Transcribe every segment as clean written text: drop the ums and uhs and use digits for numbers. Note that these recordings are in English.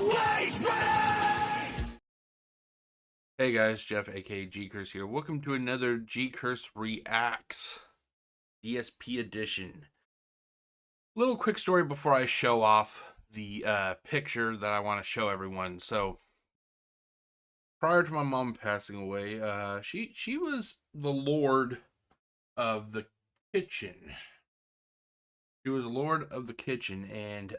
always ready! Hey guys, Jeff aka GCurse here. Welcome to another GCurse Reacts DSP edition. Little quick story before I show off the picture that I want to show everyone. So prior to my mom passing away, she was the lord of the kitchen. She was the lord of the kitchen, and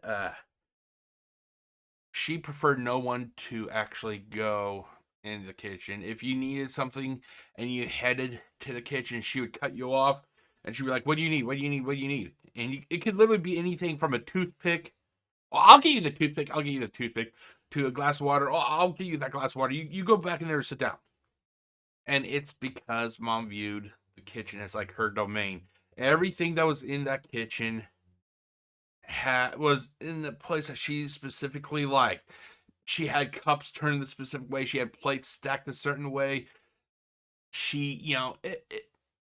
she preferred no one to actually go in the kitchen. If you needed something and you headed to the kitchen, she would cut you off and she'd be like, "What do you need? What do you need? What do you need?" And it could literally be anything from a toothpick. Oh, I'll get you the toothpick. I'll get you the toothpick. To a glass of water. Oh, I'll give you that glass of water. You go back in there and sit down. And it's because mom viewed the kitchen as like her domain. Everything that was in that kitchen was in the place that she specifically liked. She had cups turned a specific way. She had plates stacked a certain way. She,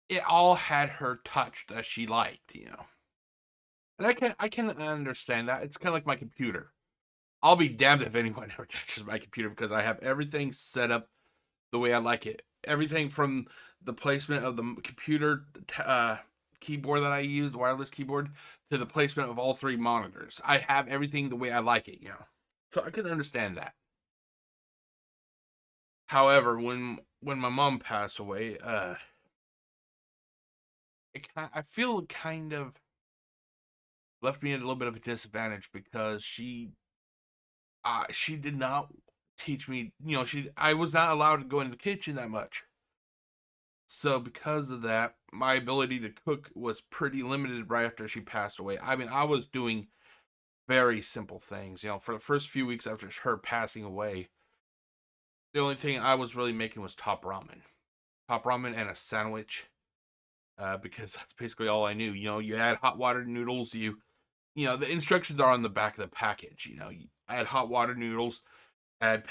it all had her touch that she liked, And I can understand that. It's kind of like my computer. I'll be damned if anyone ever touches my computer because I have everything set up the way I like it. Everything from the placement of the computer keyboard that I use, the wireless keyboard, to the placement of all three monitors. I have everything the way I like it, So I can understand that. However, when my mom passed away, I feel it kind of left me at a little bit of a disadvantage because she did not teach me, I was not allowed to go into the kitchen that much. So because of that, my ability to cook was pretty limited right after she passed away. I mean, I was doing very simple things, for the first few weeks after her passing away. The only thing I was really making was top ramen and a sandwich, because that's basically all I knew. You add hot water noodles. The instructions are on the back of the package. I add hot water noodles, add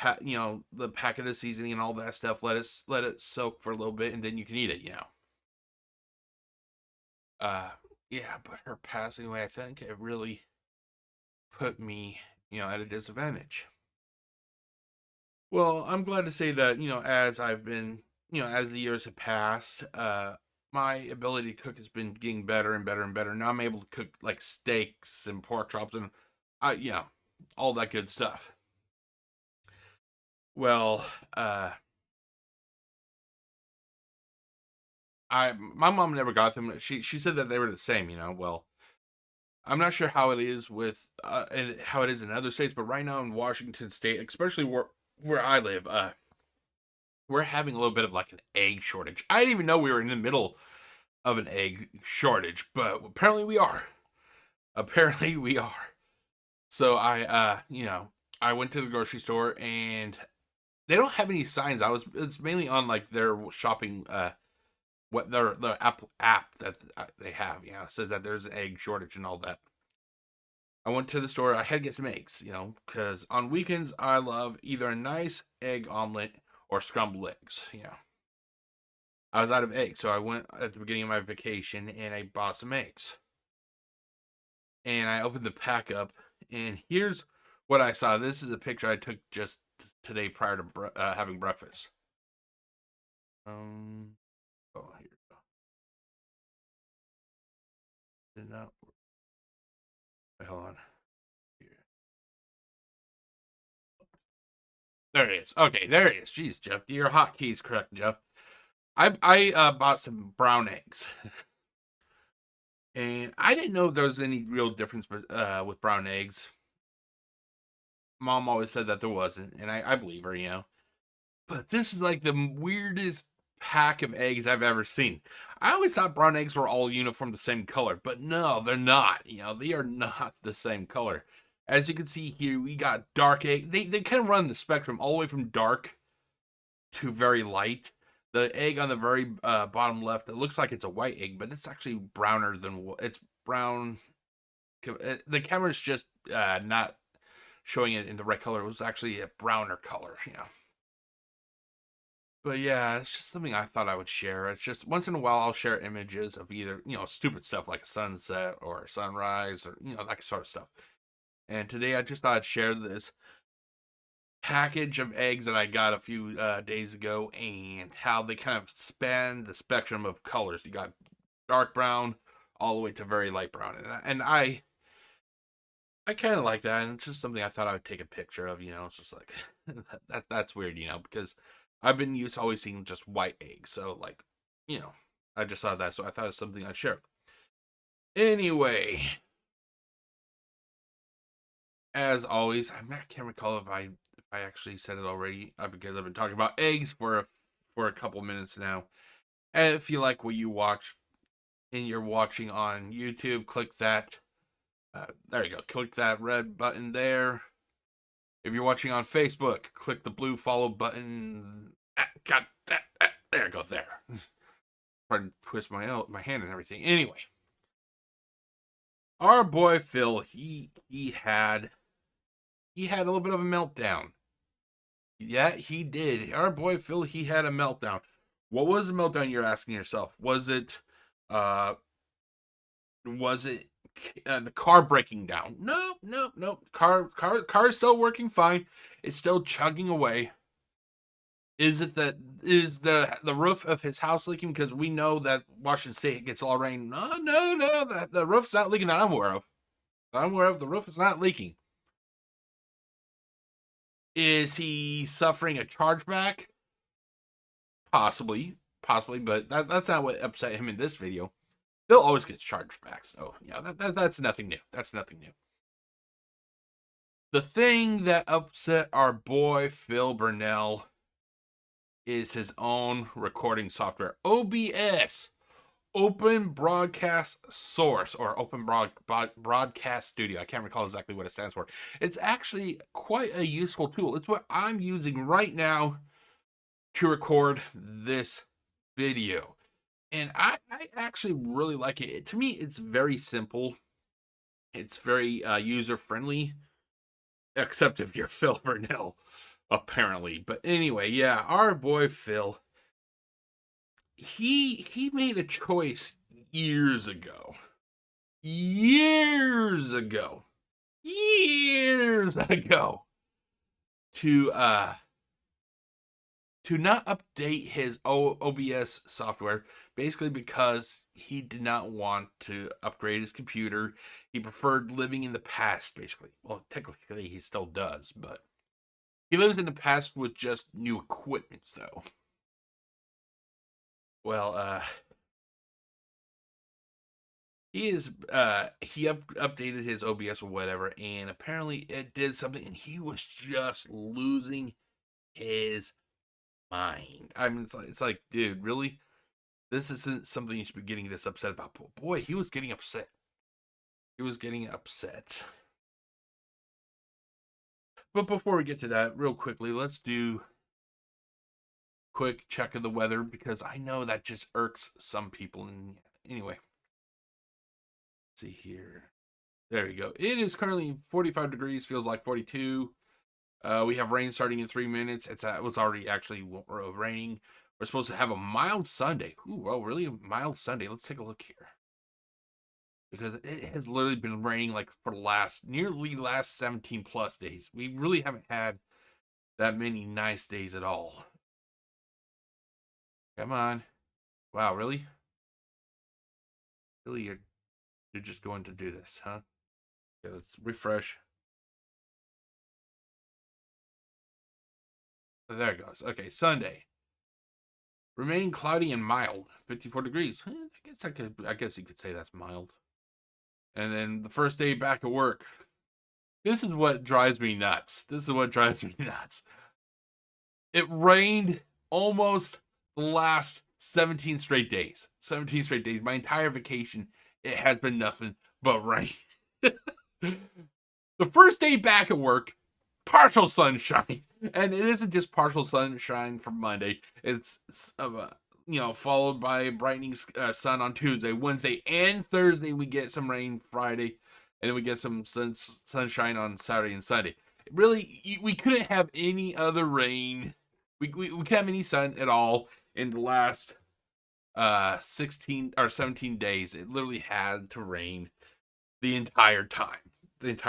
the packet of seasoning and all that stuff. Let it soak for a little bit, and then you can eat it. Yeah, but her passing away, I think it really put me, at a disadvantage. Well, I'm glad to say that, as I've been, as the years have passed, my ability to cook has been getting better and better and better. Now I'm able to cook like steaks and pork chops and, all that good stuff. Well, my mom never got them. She said that they were the same, Well, I'm not sure how it is with and how it is in other states, but right now in Washington State, especially where I live, we're having a little bit of like an egg shortage. I didn't even know we were in the middle of an egg shortage, but apparently we are. Apparently we are. So I went to the grocery store and they don't have any signs. It's mainly on like their shopping what their app that they have, it says that there's an egg shortage and all that. I went to the store. I had to get some eggs, because on weekends I love either a nice egg omelet or scrambled eggs. I was out of eggs, so I went at the beginning of my vacation and I bought some eggs. And I opened the pack up, and here's what I saw. This is a picture I took just today prior to having breakfast. Oh, here we go. Did not. Wait, hold on. Here. There it is. Okay, there it is. Jeez, Jeff, your hotkeys correct, Jeff. I bought some brown eggs, and I didn't know if there was any real difference with brown eggs. Mom always said that there wasn't, and I believe her, But this is like the weirdest pack of eggs I've ever seen. I always thought brown eggs were all uniform the same color, but no, they're not. They are not the same color. As you can see here, we got dark egg. They kind of run the spectrum all the way from dark to very light. The egg on the very bottom left, it looks like it's a white egg, but it's actually browner than it's brown. The camera's just not showing it in the right color. It was actually a browner color, But yeah, it's just something I thought I would share. It's just once in a while I'll share images of either, stupid stuff like a sunset or a sunrise or, that sort of stuff. And today I just thought I'd share this package of eggs that I got a few days ago, and how they kind of span the spectrum of colors. You got dark brown all the way to very light brown, and I kind of like that, and it's just something I thought I would take a picture of. It's just like that's weird, because I've been used to always seeing just white eggs. So like, I just thought that, so I thought it was something I'd share. Anyway, as always, I can't recall if I actually said it already, because I've been talking about eggs for a couple minutes now. And if you like what you watch and you're watching on YouTube, click that. There you go. Click that red button there. If you're watching on Facebook, click the blue follow button. God, there it goes. There. Trying to twist my hand and everything. Anyway, our boy Phil, he had a little bit of a meltdown. Yeah, he did. Our boy Phil, he had a meltdown. What was the meltdown? You're asking yourself. Was it the car breaking down? No. Car is still working fine. It's still chugging away. Is the roof of his house leaking? Because we know that Washington State gets all rain. No. The roof's not leaking that I'm aware of. The roof is not leaking. Is he suffering a chargeback? Possibly, but that's not what upset him in this video. They'll always get charged back, so that's nothing new. That's nothing new. The thing that upset our boy Phil Burnell is his own recording software, OBS, Open Broadcast Source, or Open Broadcast Studio. I can't recall exactly what it stands for. It's actually quite a useful tool. It's what I'm using right now to record this video. And I actually really like it. To me, it's very simple. It's very user-friendly. Except if you're Phil Burnell, apparently. But anyway, yeah, our boy Phil, he made a choice years ago to not update his OBS software, basically because he did not want to upgrade his computer. He preferred living in the past, basically. Well, technically he still does, but he lives in the past with just new equipment, though. Well, he updated his OBS or whatever, and apparently it did something, and he was just losing his mind. I mean, it's like, dude, really? This isn't something you should be getting this upset about. But boy, he was getting upset. But before we get to that, real quickly, let's do quick check of the weather, because I know that just irks some people. And anyway, let's see here. There we go. It is currently 45 degrees, feels like 42. We have rain starting in 3 minutes. It was already actually raining. We're supposed to have a mild Sunday. Ooh, well, really a mild Sunday. Let's take a look here. Because it has literally been raining like for nearly last 17 plus days. We really haven't had that many nice days at all. Come on. Wow, really? Really, you're just going to do this, huh? Okay, let's refresh. There it goes. Okay, Sunday. Remaining cloudy and mild, 54 degrees. I guess you could say that's mild. And then the first day back at work. This is what drives me nuts. It rained almost the last 17 straight days. 17 straight days. My entire vacation, it has been nothing but rain. The first day back at work, partial sunshine. And it isn't just partial sunshine for Monday. It's followed by brightening sun on Tuesday, Wednesday, and Thursday. We get some rain Friday, and then we get some sunshine on Saturday and Sunday. Really, we couldn't have any other rain. We can't have any sun at all in the last 16 or 17 days. It literally had to rain the entire time. And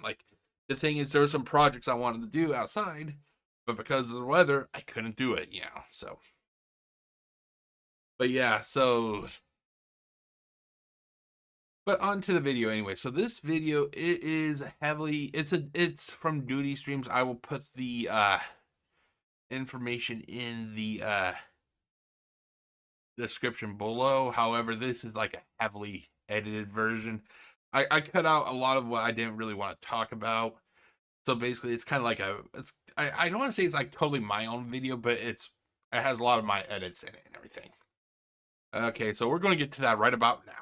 like, The thing is, there were some projects I wanted to do outside, but because of the weather, I couldn't do it, so. But yeah, so. But on to the video anyway. So this video, it is heavily, it's from Duty Streams. I will put the information in the description below. However, this is like a heavily edited version. I cut out a lot of what I didn't really want to talk about. So basically, it's kind of like I don't want to say it's like totally my own video, but it has a lot of my edits in it and everything. Okay, so we're going to get to that right about now.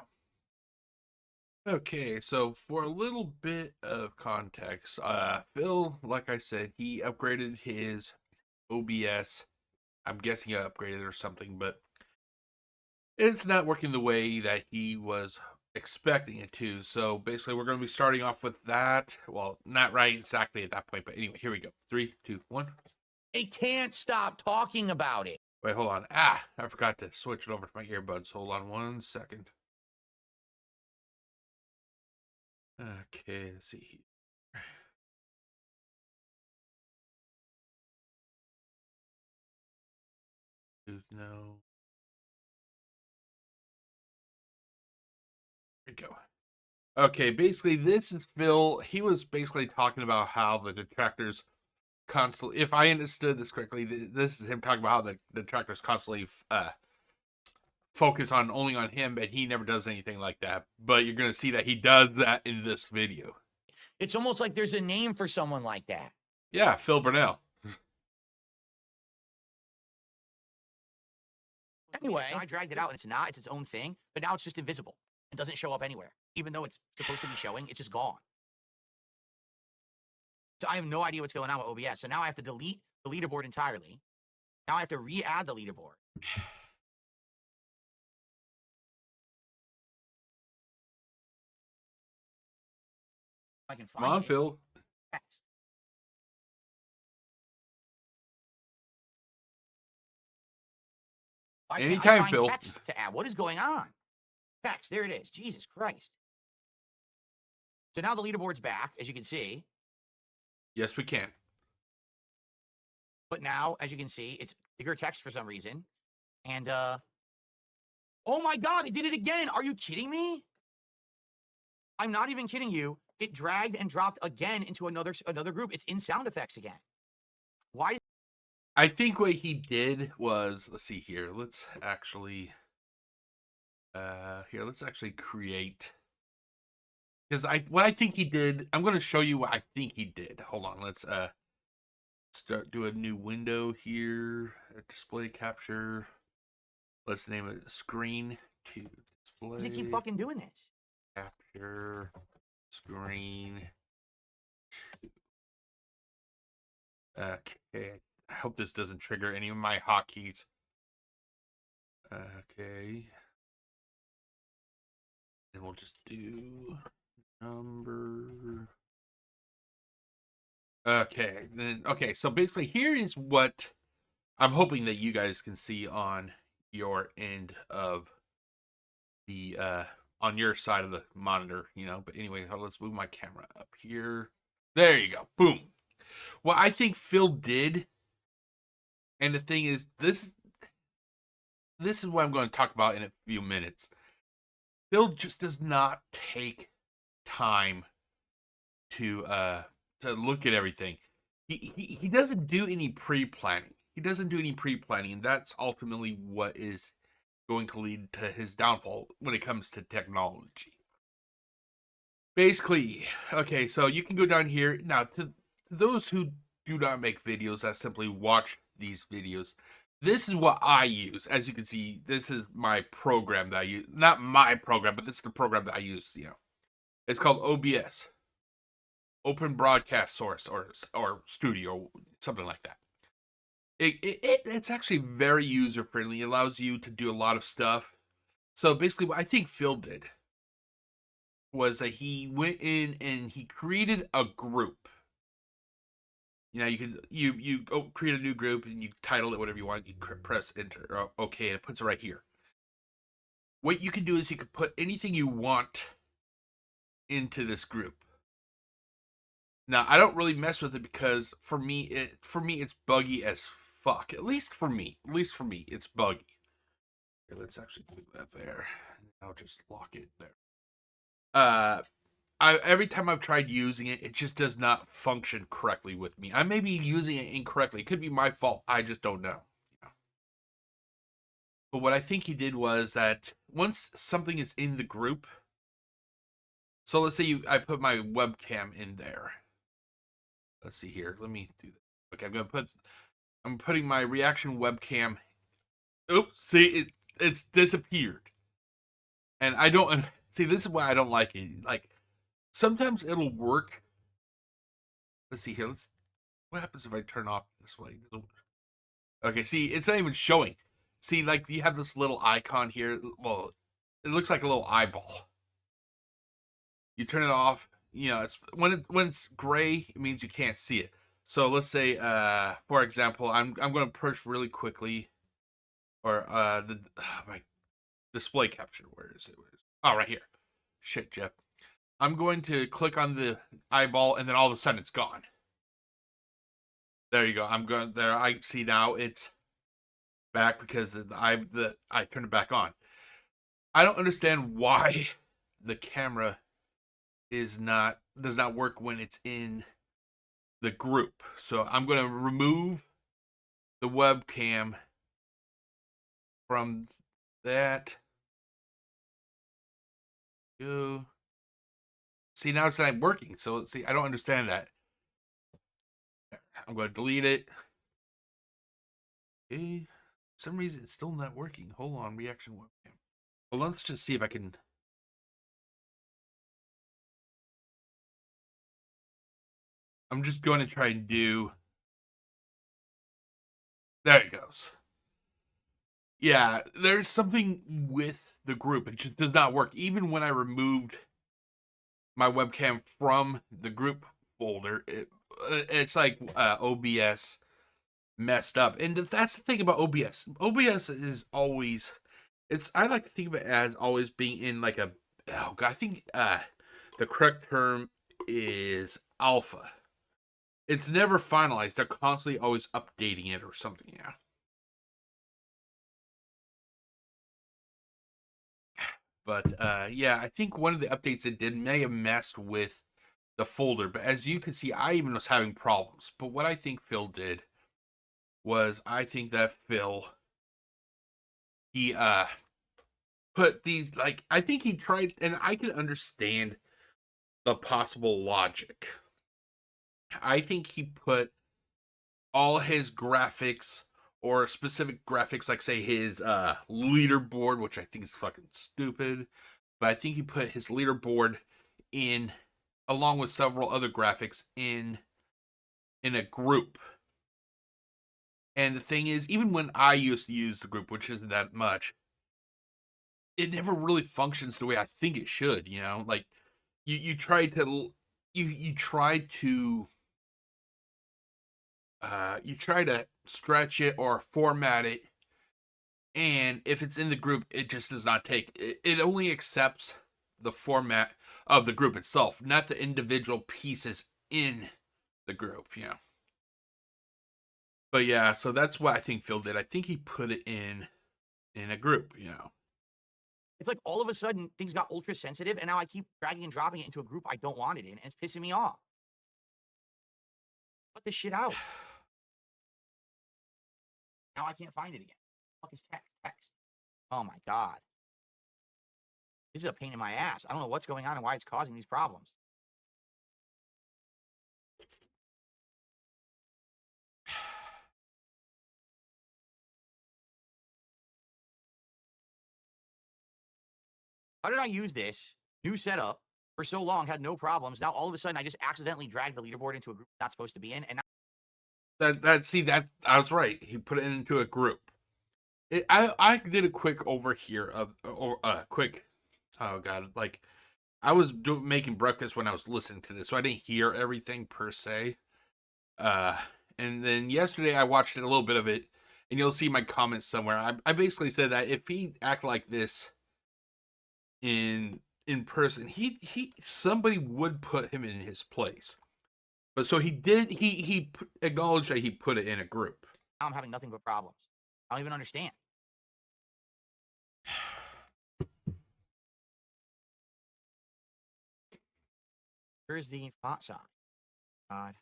Okay, so for a little bit of context, Phil, like I said, he upgraded his OBS. I'm guessing he upgraded or something, but it's not working the way that he was expecting it to. So basically, we're going to be starting off with that. Well, not right exactly at that point, but anyway, here we go. 3, 2, 1. They can't stop talking about it. Wait, hold on. I forgot to switch it over to my earbuds. Hold on 1 second. Okay, let's see here. No. There we go. Okay, basically, this is Phil. He was basically talking about how the detractors constantly, if I understood this correctly, this is him talking about how the detractors constantly focus on only on him, and he never does anything like that. But you're going to see that he does that in this video. It's almost like there's a name for someone like that. Yeah, Phil Burnell. Anyway, I dragged it out, and it's its own thing, but now it's just invisible. It doesn't show up anywhere. Even though it's supposed to be showing, it's just gone. So I have no idea what's going on with OBS. So now I have to delete the leaderboard entirely. Now I have to re-add the leaderboard. I can find Come on, it. Phil. Text. Anytime, I find Phil. text to add. What is going on? Text. There it is. Jesus Christ. So now the leaderboard's back, as you can see. Yes, we can. But now, as you can see, it's bigger text for some reason. And, oh my God, it did it again. Are you kidding me? I'm not even kidding you. It dragged and dropped again into another group. It's in sound effects again. Why? I think what he did was, let's see here. Let's actually, let's actually create. Because what I think he did, I'm going to show you what I think he did. Hold on, let's do a new window here. Display capture. Let's name it screen to display. Does it keep fucking doing this? Capture screen. Okay. I hope this doesn't trigger any of my hotkeys. Okay. And we'll just do number. Okay. Then so basically here is what I'm hoping that you guys can see on your end of the on your side of the monitor, But anyway, let's move my camera up here. There you go. Boom. What I think Phil did, and the thing is, this is what I'm going to talk about in a few minutes. Phil just does not take time to look at everything. He doesn't do any pre-planning. And that's ultimately what is going to lead to his downfall when it comes to technology. Basically, okay, so you can go down here. Now, to those who do not make videos, that simply watch these videos, this is what I use. As you can see, this is my program that I use. Not my program, but this is the program that I use, It's called OBS. Open Broadcast Source or Studio, something like that. It's actually very user-friendly. It allows you to do a lot of stuff. So basically what I think Phil did was that he went in and he created a group. You go create a new group and you title it whatever you want. You press enter or okay, and it puts it right here. What you can do is you can put anything you want into this group. Now, I don't really mess with it because for me it's buggy as fuck. At least for me. It's buggy. Here, let's actually do that there. I'll just lock it there. Every time I've tried using it, it just does not function correctly with me. I may be using it incorrectly. It could be my fault. I just don't know. But what I think he did was that once something is in the group, so let's say I put my webcam in there. Let's see here. Let me do that. Okay, I'm putting my reaction webcam. Oops, see it's disappeared. And I don't see, this is why I don't like it. Like sometimes it'll work. Let's see here. What happens if I turn off this way? Okay, see, it's not even showing. See, like you have this little icon here. Well, it looks like a little eyeball. You turn it off. You know, it's when it's gray, it means you can't see it. So let's say, for example, I'm going to push really quickly, or my display capture. Where is it? Oh, right here. Shit, Jeff. I'm going to click on the eyeball, and then all of a sudden it's gone. There you go. I'm going there. I see now it's back because I turned it back on. I don't understand why the camera does not work when it's in the group. So I'm going to remove the webcam from that. See, now it's not working. So see, I don't understand that. I'm going to delete it. Okay. For some reason, it's still not working. Hold on, reaction webcam. Well, let's just see if I can. I'm just going to try and do. There it goes. Yeah, there's something with the group. It just does not work. Even when I removed my webcam from the group folder, it's like OBS messed up. And that's the thing about OBS. OBS is always, I like to think of it as always being in like a, oh God, I think the correct term is alpha. It's never finalized. They're constantly always updating it or something, yeah. But yeah, I think one of the updates it did may have messed with the folder. But as you can see, I even was having problems. But what I think Phil did was, I think that Phil, he put these, like, I think he tried, and I can understand the possible logic. I think he put all his graphics, or specific graphics, like say his leaderboard, which I think is fucking stupid, but I think he put his leaderboard in, along with several other graphics, in a group. And the thing is, even when I used to use the group, which isn't that much, it never really functions the way I think it should, you know? Like, you try to stretch it or format it, and if it's in the group, it just does not take. It only accepts the format of the group itself, not the individual pieces in the group, you know. But yeah, so that's what I think Phil did. I think he put it in a group, you know. It's like all of a sudden things got ultra sensitive, and now I keep dragging and dropping it into a group I don't want it in, and it's pissing me off. Cut this shit out. Now I can't find it again. What the fuck is text? Oh my God. This is a pain in my ass. I don't know what's going on and why it's causing these problems. How did I use this new setup for so long, had no problems? Now all of a sudden I just accidentally dragged the leaderboard into a group I'm not supposed to be in, and now that I was right. He put it into a group. I did a quick over here of quick. Oh God, like I was making breakfast when I was listening to this, so I didn't hear everything per se. And then yesterday I watched it, a little bit of it, and you'll see my comments somewhere. I basically said that if he acted like this in person, somebody would put him in his place. But so he acknowledged that he put it in a group. Now I'm having nothing but problems. I don't even understand. Here's the font size. God.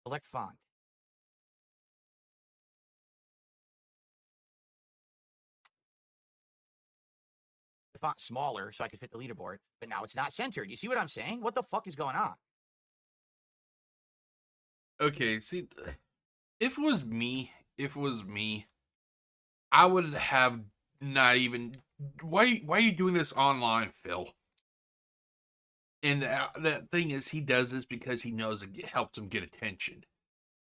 Select font. The font's smaller so I could fit the leaderboard, but now it's not centered. You see what I'm saying? What the fuck is going on? Okay, see, if it was me, I would have not even. Why are you doing this online, Phil? And that thing is, he does this because he knows it helps him get attention,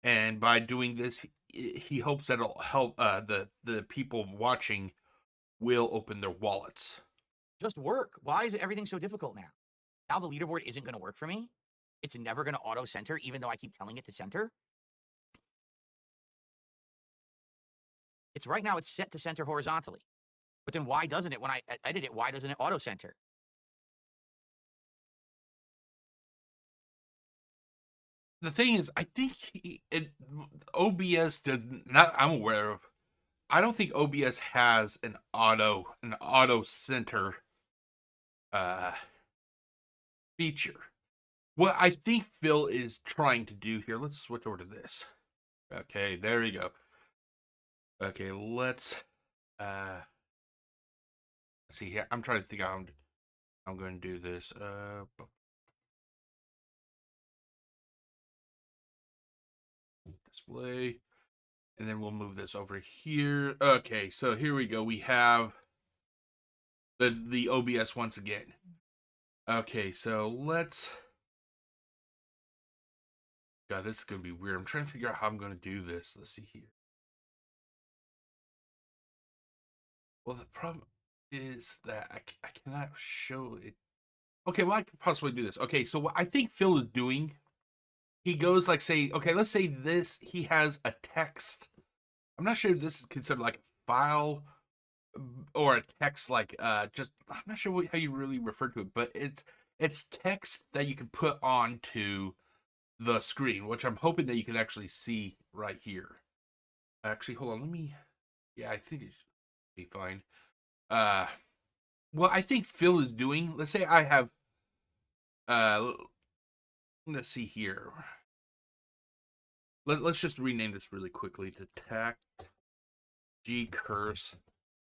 and by doing this, he hopes that it'll help the people watching will open their wallets. Just work. Why is everything so difficult now? Now the leaderboard isn't going to work for me. It's never going to auto center, even though I keep telling it to center. It's right now, it's set to center horizontally. But then why doesn't it, when I edit it, why doesn't it auto center? The thing is, I think OBS does not. I'm aware of. I don't think OBS has an auto center feature. What I think Phil is trying to do here. Let's switch over to this. Okay, there we go. Okay, let's see here. I'm trying to think how I'm going to do this. Display, and then we'll move this over here. Okay, so here we go. We have the OBS once again. Okay, so let's. God, this is gonna be weird. I'm trying to figure out how I'm gonna do this. Let's see here. Well, the problem is that I cannot show it. Okay, well, I could possibly do this. Okay, so what I think Phil is doing, he goes like, say, okay, let's say this, he has a text. I'm not sure if this is considered like a file or a text, like, just, I'm not sure how you really refer to it, but it's text that you can put onto the screen, which I'm hoping that you can actually see right here. Actually, hold on, let me, yeah, I think it should be fine. What I think Phil is doing, let's say I have, let's see here. Let's just rename this really quickly to GCurse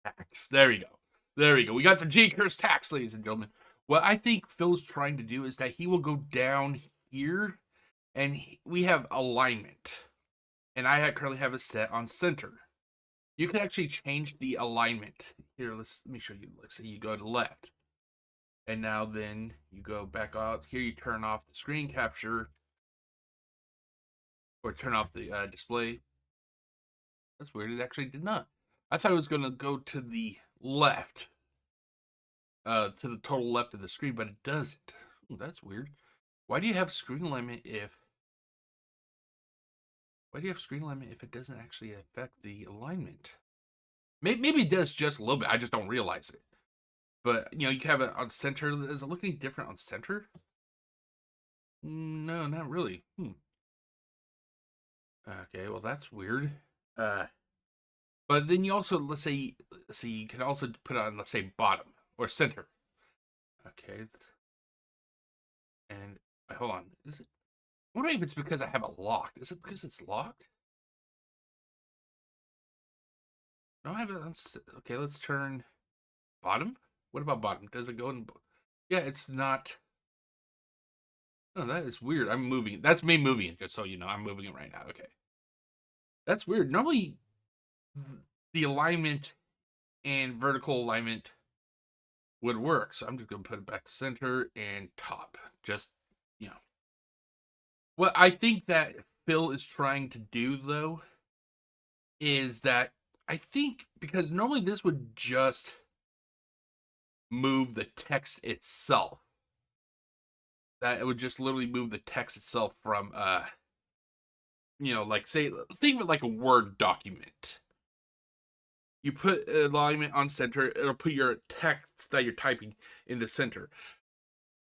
tax. There we go. There we go. We got the GCurse tax, ladies and gentlemen. What I think Phil's trying to do is that he will go down here, and we have alignment. And I currently have it set on center. You can actually change the alignment. Here, let me show you. Let's say you go to left. And now then you go back out. Here you turn off the screen capture. Or turn off the display. That's weird. It actually did not. I thought it was going to go to the left. To the total left of the screen, but it doesn't. Ooh, that's weird. Why do you have screen alignment if... Why do you have screen alignment if it doesn't actually affect the alignment? Maybe it does just a little bit. I just don't realize it. But, you know, you can have it on center. Is it looking different on center? No, not really. Okay, well, that's weird. But then you also, let's say you can also put it on, let's say, bottom or center. Okay. And hold on. Is it? I wonder if it's because I have it locked. Is it because it's locked? No, I have it on. Okay, let's turn bottom. What about bottom? Does it go in? Yeah, it's not. Oh, that is weird. I'm moving it. That's me moving it, just so you know. I'm moving it right now. Okay. That's weird. Normally, the alignment and vertical alignment would work. So I'm just going to put it back to center and top. Just, you know. What I think that Phil is trying to do, though, is that I think because normally this would just move the text itself. That it would just literally move the text itself from, you know, like, say, think of it like a Word document. You put alignment on center, it'll put your text that you're typing in the center.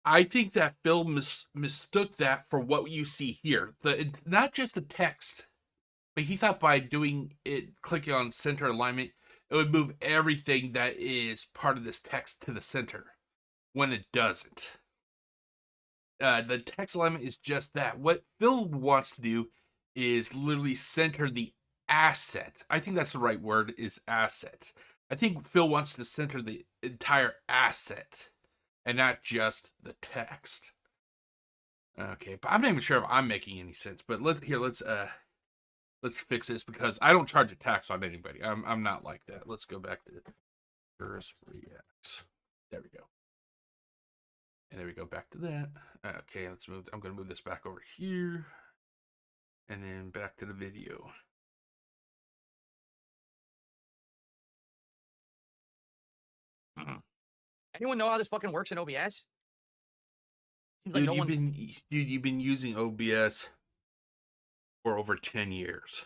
I think that Phil mistook that for what you see here. Not just the text, but he thought by doing it, clicking on center alignment, it would move everything that is part of this text to the center, when it doesn't. The text alignment is just that. What Phil wants to do is literally center the asset. I think that's the right word, is asset. I think Phil wants to center the entire asset and not just the text. Okay, but I'm not even sure if I'm making any sense. But let's fix this, because I don't charge a tax on anybody. I'm not like that. Let's go back to GCurse Reacts. There we go. And there we go, back to that. Okay, let's move. I'm going to move this back over here. And then back to the video. Anyone know how this fucking works in OBS? Seems like Dude, no one... you've been using OBS for over 10 years.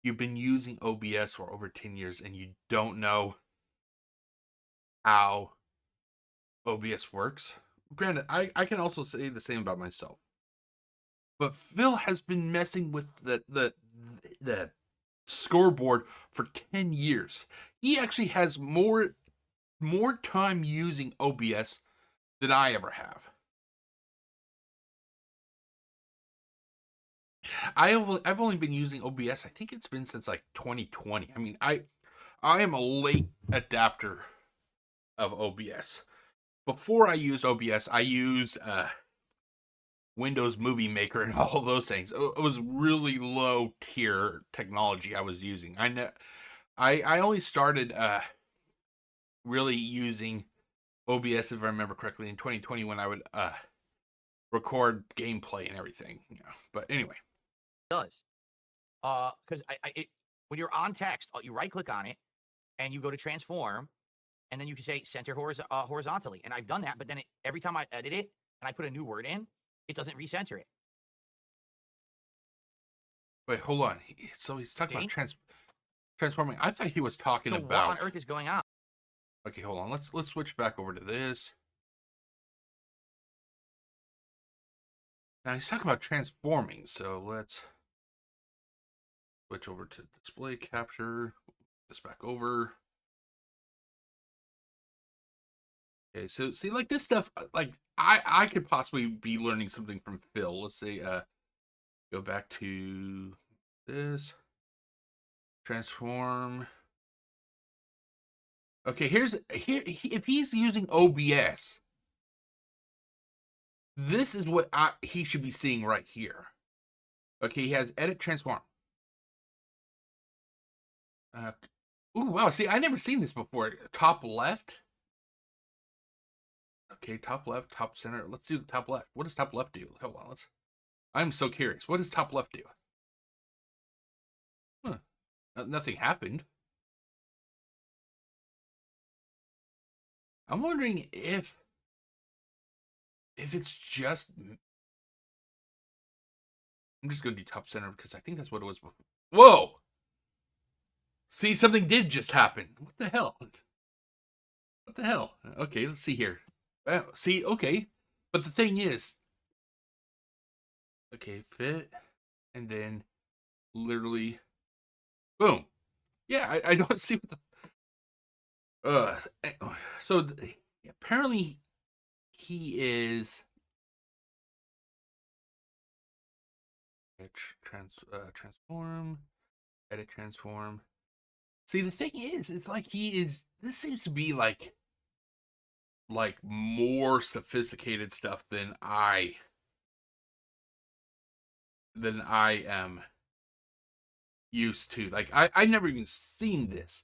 You've been using OBS for over 10 years, and you don't know how OBS works. Granted, I can also say the same about myself. But Phil has been messing with the scoreboard for 10 years. He actually has more time using OBS than I ever have. I've only been using OBS, I think it's been since like 2020. I mean, I am a late adapter of OBS. Before I used OBS, I used Windows Movie Maker and all those things. It was really low tier technology I was using. I only started really using OBS, if I remember correctly, in 2020 when I would record gameplay and everything. You know. But anyway, does because when you're on text, you right click on it and you go to transform, and then you can say center horizontally. And I've done that, but then every time I edit it and I put a new word in, it doesn't recenter it. Wait, hold on. So he's talking about transforming. I thought he was talking about. So what on earth is going on? Okay, hold on. Let's switch back over to this. Now he's talking about transforming, so let's switch over to display capture. This back over. Okay, so see, like this stuff, like I could possibly be learning something from Phil. Let's say go back to this. Transform. Okay, here if he's using OBS, this is what he should be seeing right here. Okay, he has edit transform. Ooh, wow, see, I never seen this before. Top left. Okay, top left, top center. Let's do the top left. What does top left do? Hold on, I'm so curious. What does top left do? Huh. Nothing happened. I'm wondering if it's just... I'm just going to do top center because I think that's what it was before. Whoa! See, something did just happen. What the hell? What the hell? Okay, let's see here. See, okay. But the thing is... Okay, fit. And then literally... Boom. Yeah, I don't see what the... So apparently he is... Transform. Edit transform. See, the thing is, it's like he is... This seems to be like more sophisticated stuff than I am used to. Like I never even seen this.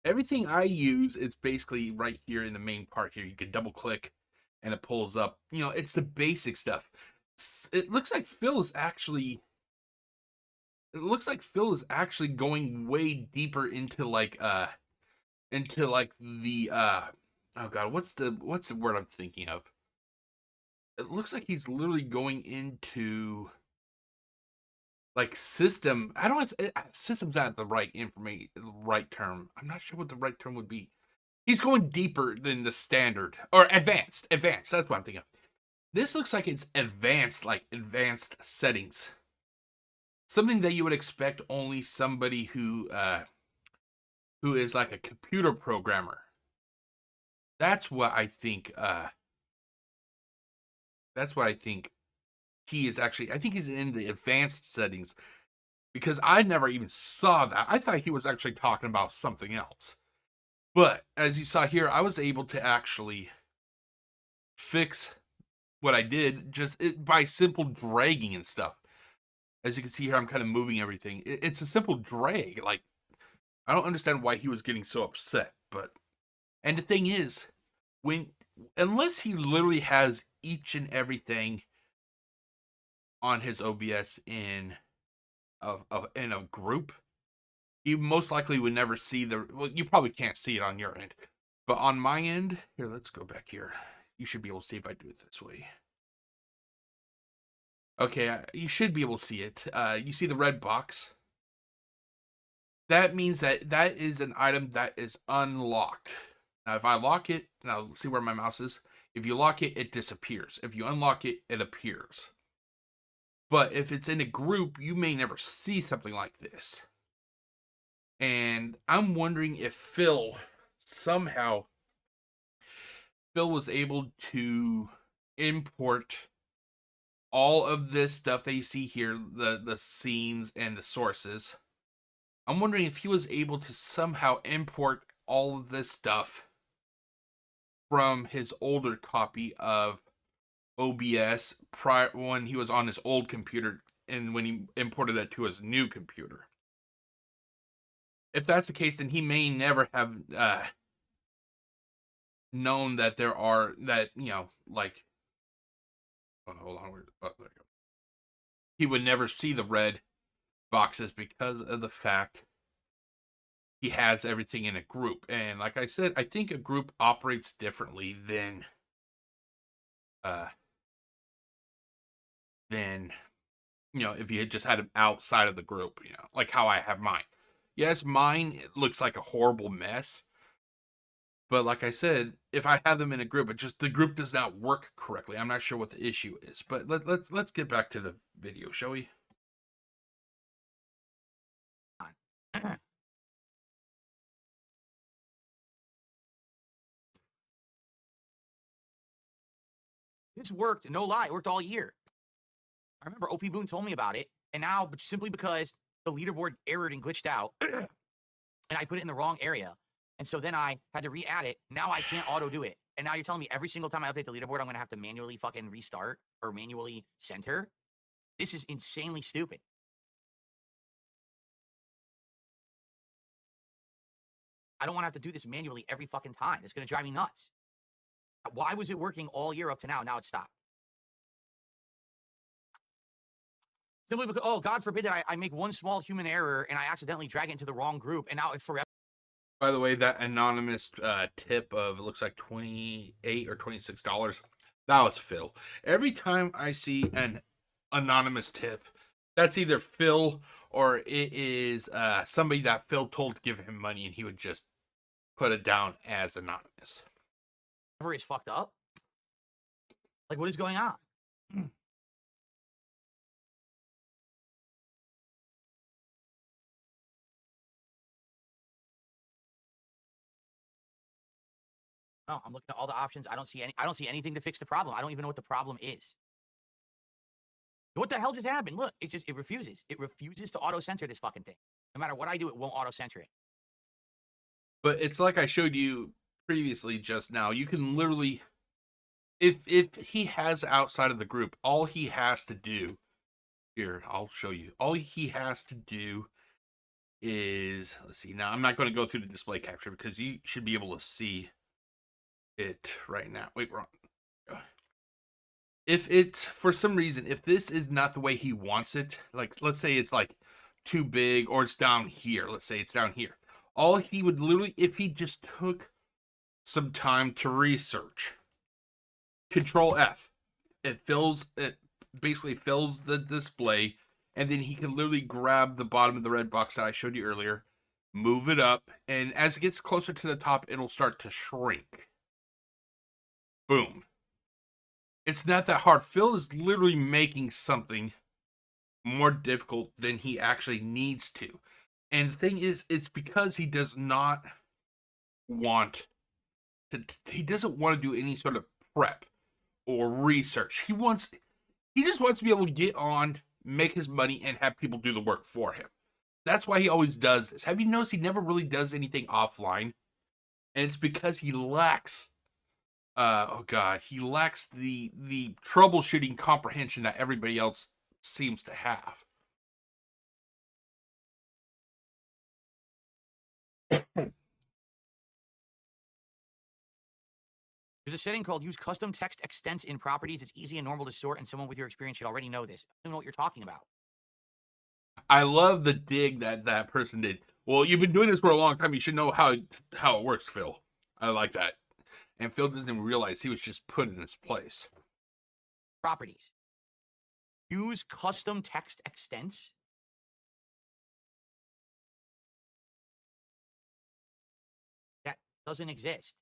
Everything I use is basically right here in the main part here. You can double click and it pulls up. You know, it's the basic stuff. It looks like Phil is actually going way deeper into the oh god, what's the word I'm thinking of? It looks like he's literally going into like system. I don't want to, system's not the right term. I'm not sure what the right term would be. He's going deeper than the standard or advanced. That's what I'm thinking of. This looks like it's advanced, like advanced settings. Something that you would expect only somebody who is like a computer programmer. That's what I think. That's what I think he is actually. I think he's in the advanced settings because I never even saw that. I thought he was actually talking about something else. But as you saw here, I was able to actually fix what I did just by simple dragging and stuff. As you can see here, I'm kind of moving everything. It's a simple drag. Like, I don't understand why he was getting so upset. But, and the thing is, unless he literally has each and everything on his OBS in a group, you most likely would never see well, you probably can't see it on your end. But on my end, here, let's go back here. You should be able to see if I do it this way. Okay, you should be able to see it. You see the red box? That means that is an item that is unlocked. Now, if I lock it, now see where my mouse is? If you lock it, it disappears. If you unlock it, it appears. But if it's in a group, you may never see something like this. And I'm wondering if Phil was able to import all of this stuff that you see here, the scenes and the sources. I'm wondering if he was able to somehow import all of this stuff from his older copy of OBS prior when he was on his old computer and when he imported that to his new computer. If that's the case, then he may never have known that there are like. Oh, hold on. Oh, there you go. He would never see the red boxes because of the fact he has everything in a group. And like I said, I think a group operates differently than if you had just had him outside of the group, like how I have mine. Yes, mine looks like a horrible mess. But like I said, if I have them in a group, the group does not work correctly. I'm not sure what the issue is. But let's get back to the video, shall we? This worked, no lie, it worked all year. I remember OP Boone told me about it, and now simply because the leaderboard errored and glitched out, and I put it in the wrong area, and so then I had to re-add it. Now I can't auto do it, and now you're telling me every single time I update the leaderboard, I'm gonna have to manually fucking restart or manually center. This is insanely stupid. I don't want to have to do this manually every fucking time. It's gonna drive me nuts. Why was it working all year up to now? Now it stopped. Simply because, oh, God forbid that I make one small human error and I accidentally drag it into the wrong group, and now it forever. By the way, that anonymous tip of, it looks like $28 or $26, that was Phil. Every time I see an anonymous tip, that's either Phil or it is somebody that Phil told to give him money and he would just put it down as anonymous. Is fucked up. Like, what is going on? No, I'm looking at all the options. I don't see anything to fix the problem. I don't even know what the problem is. What the hell just happened? Look, it refuses. It refuses to auto center this fucking thing. No matter what I do, it won't auto center it. But it's like I showed you previously just now. You can literally, if he has outside of the group, all he has to do, here, I'll show you. All he has to do is, let's see. Now, I'm not going to go through the display capture because you should be able to see it right now. Wait, wrong. If it's, for some reason, if this is not the way he wants it, like, let's say it's like too big or it's down here. Let's say it's down here. All he would literally, if he just took some time to research, Control F, it basically fills the display, and then he can literally grab the bottom of the red box that I showed you earlier, move it up, and as it gets closer to the top, it'll start to shrink. Boom. It's not that hard. Phil is literally making something more difficult than he actually needs to. And the thing is, it's because he does not want he doesn't want to do any sort of prep or research. He just wants to be able to get on, make his money, and have people do the work for him. That's why he always does this. Have you noticed he never really does anything offline? And it's because he lacks he lacks the troubleshooting comprehension that everybody else seems to have. There's a setting called use custom text extents in properties. It's easy and normal to sort, and someone with your experience should already know this. I don't know what you're talking about. I love the dig that person did. Well, you've been doing this for a long time. You should know how it works, Phil. I like that. And Phil doesn't even realize he was just put in this place. Properties. Use custom text extents. That doesn't exist.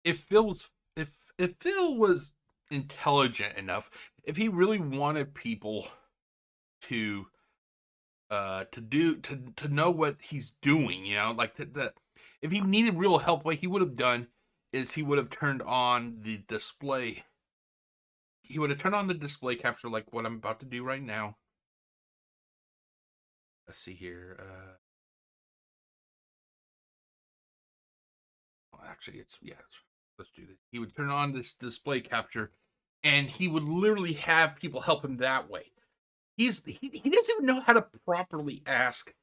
If Phil was intelligent enough, if he really wanted people to know what he's doing, like if he needed real help, what he would have done is he would have turned on the display. He would have turned on the display capture like what I'm about to do right now. Let's see here. Actually, let's do this. He would turn on this display capture, and he would literally have people help him that way. He doesn't even know how to properly ask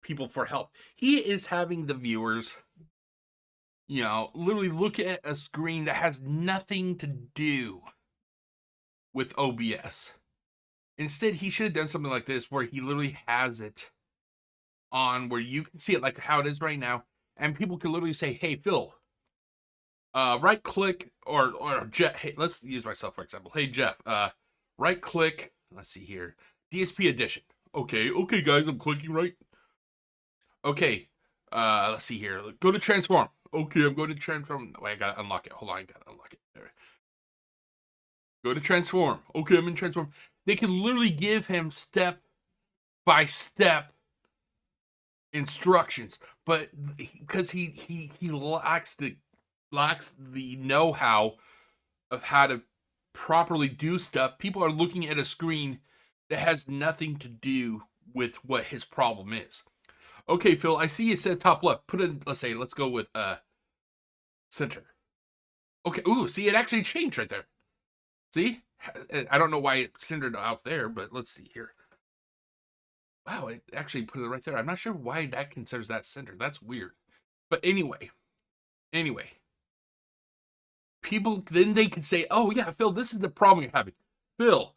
people for help. He is having the viewers, literally look at a screen that has nothing to do with OBS. Instead, he should have done something like this where he literally has it on where you can see it like how it is right now, and people can literally say, "Hey, Phil, right click or Jeff. Hey, let's use myself for example. Hey, Jeff, right click. Let's see here, DSP edition. Okay, guys, I'm clicking right. Okay, let's see here. Go to transform. Okay, I'm going to transform. Wait, I gotta unlock it. Hold on, I gotta unlock it. There. Go to transform. Okay, I'm in transform. They can literally give him step by step instructions, but because he lacks the know-how of how to properly do stuff, people are looking at a screen that has nothing to do with what his problem is. Okay, Phil, I see you said top left. Put in, let's go with center. Okay, ooh, see, it actually changed right there. See? I don't know why it centered out there, but let's see here. Wow, it actually put it right there. I'm not sure why that considers that center. That's weird. But anyway. People, then they can say, oh yeah, Phil, this is the problem you're having. Phil,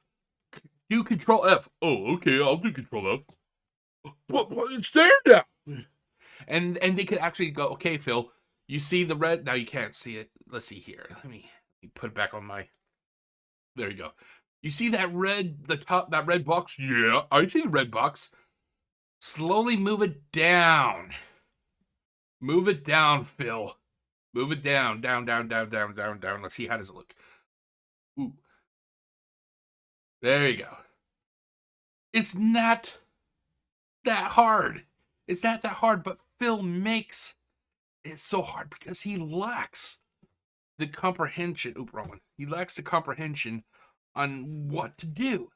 do Control F. Oh, okay, I'll do Control F. But it's there now. And they could actually go, okay, Phil, you see the red? Now you can't see it. Let's see here. Let me put it back on my... There you go. You see that that red box? Yeah, I see the red box. Slowly move it down. Move it down, Phil. Move it down. Down. Let's see, how does it look? Ooh. There you go. It's not that hard. It's not that hard, but Phil makes it so hard because he lacks the comprehension. Oop, wrong one. He lacks the comprehension on what to do.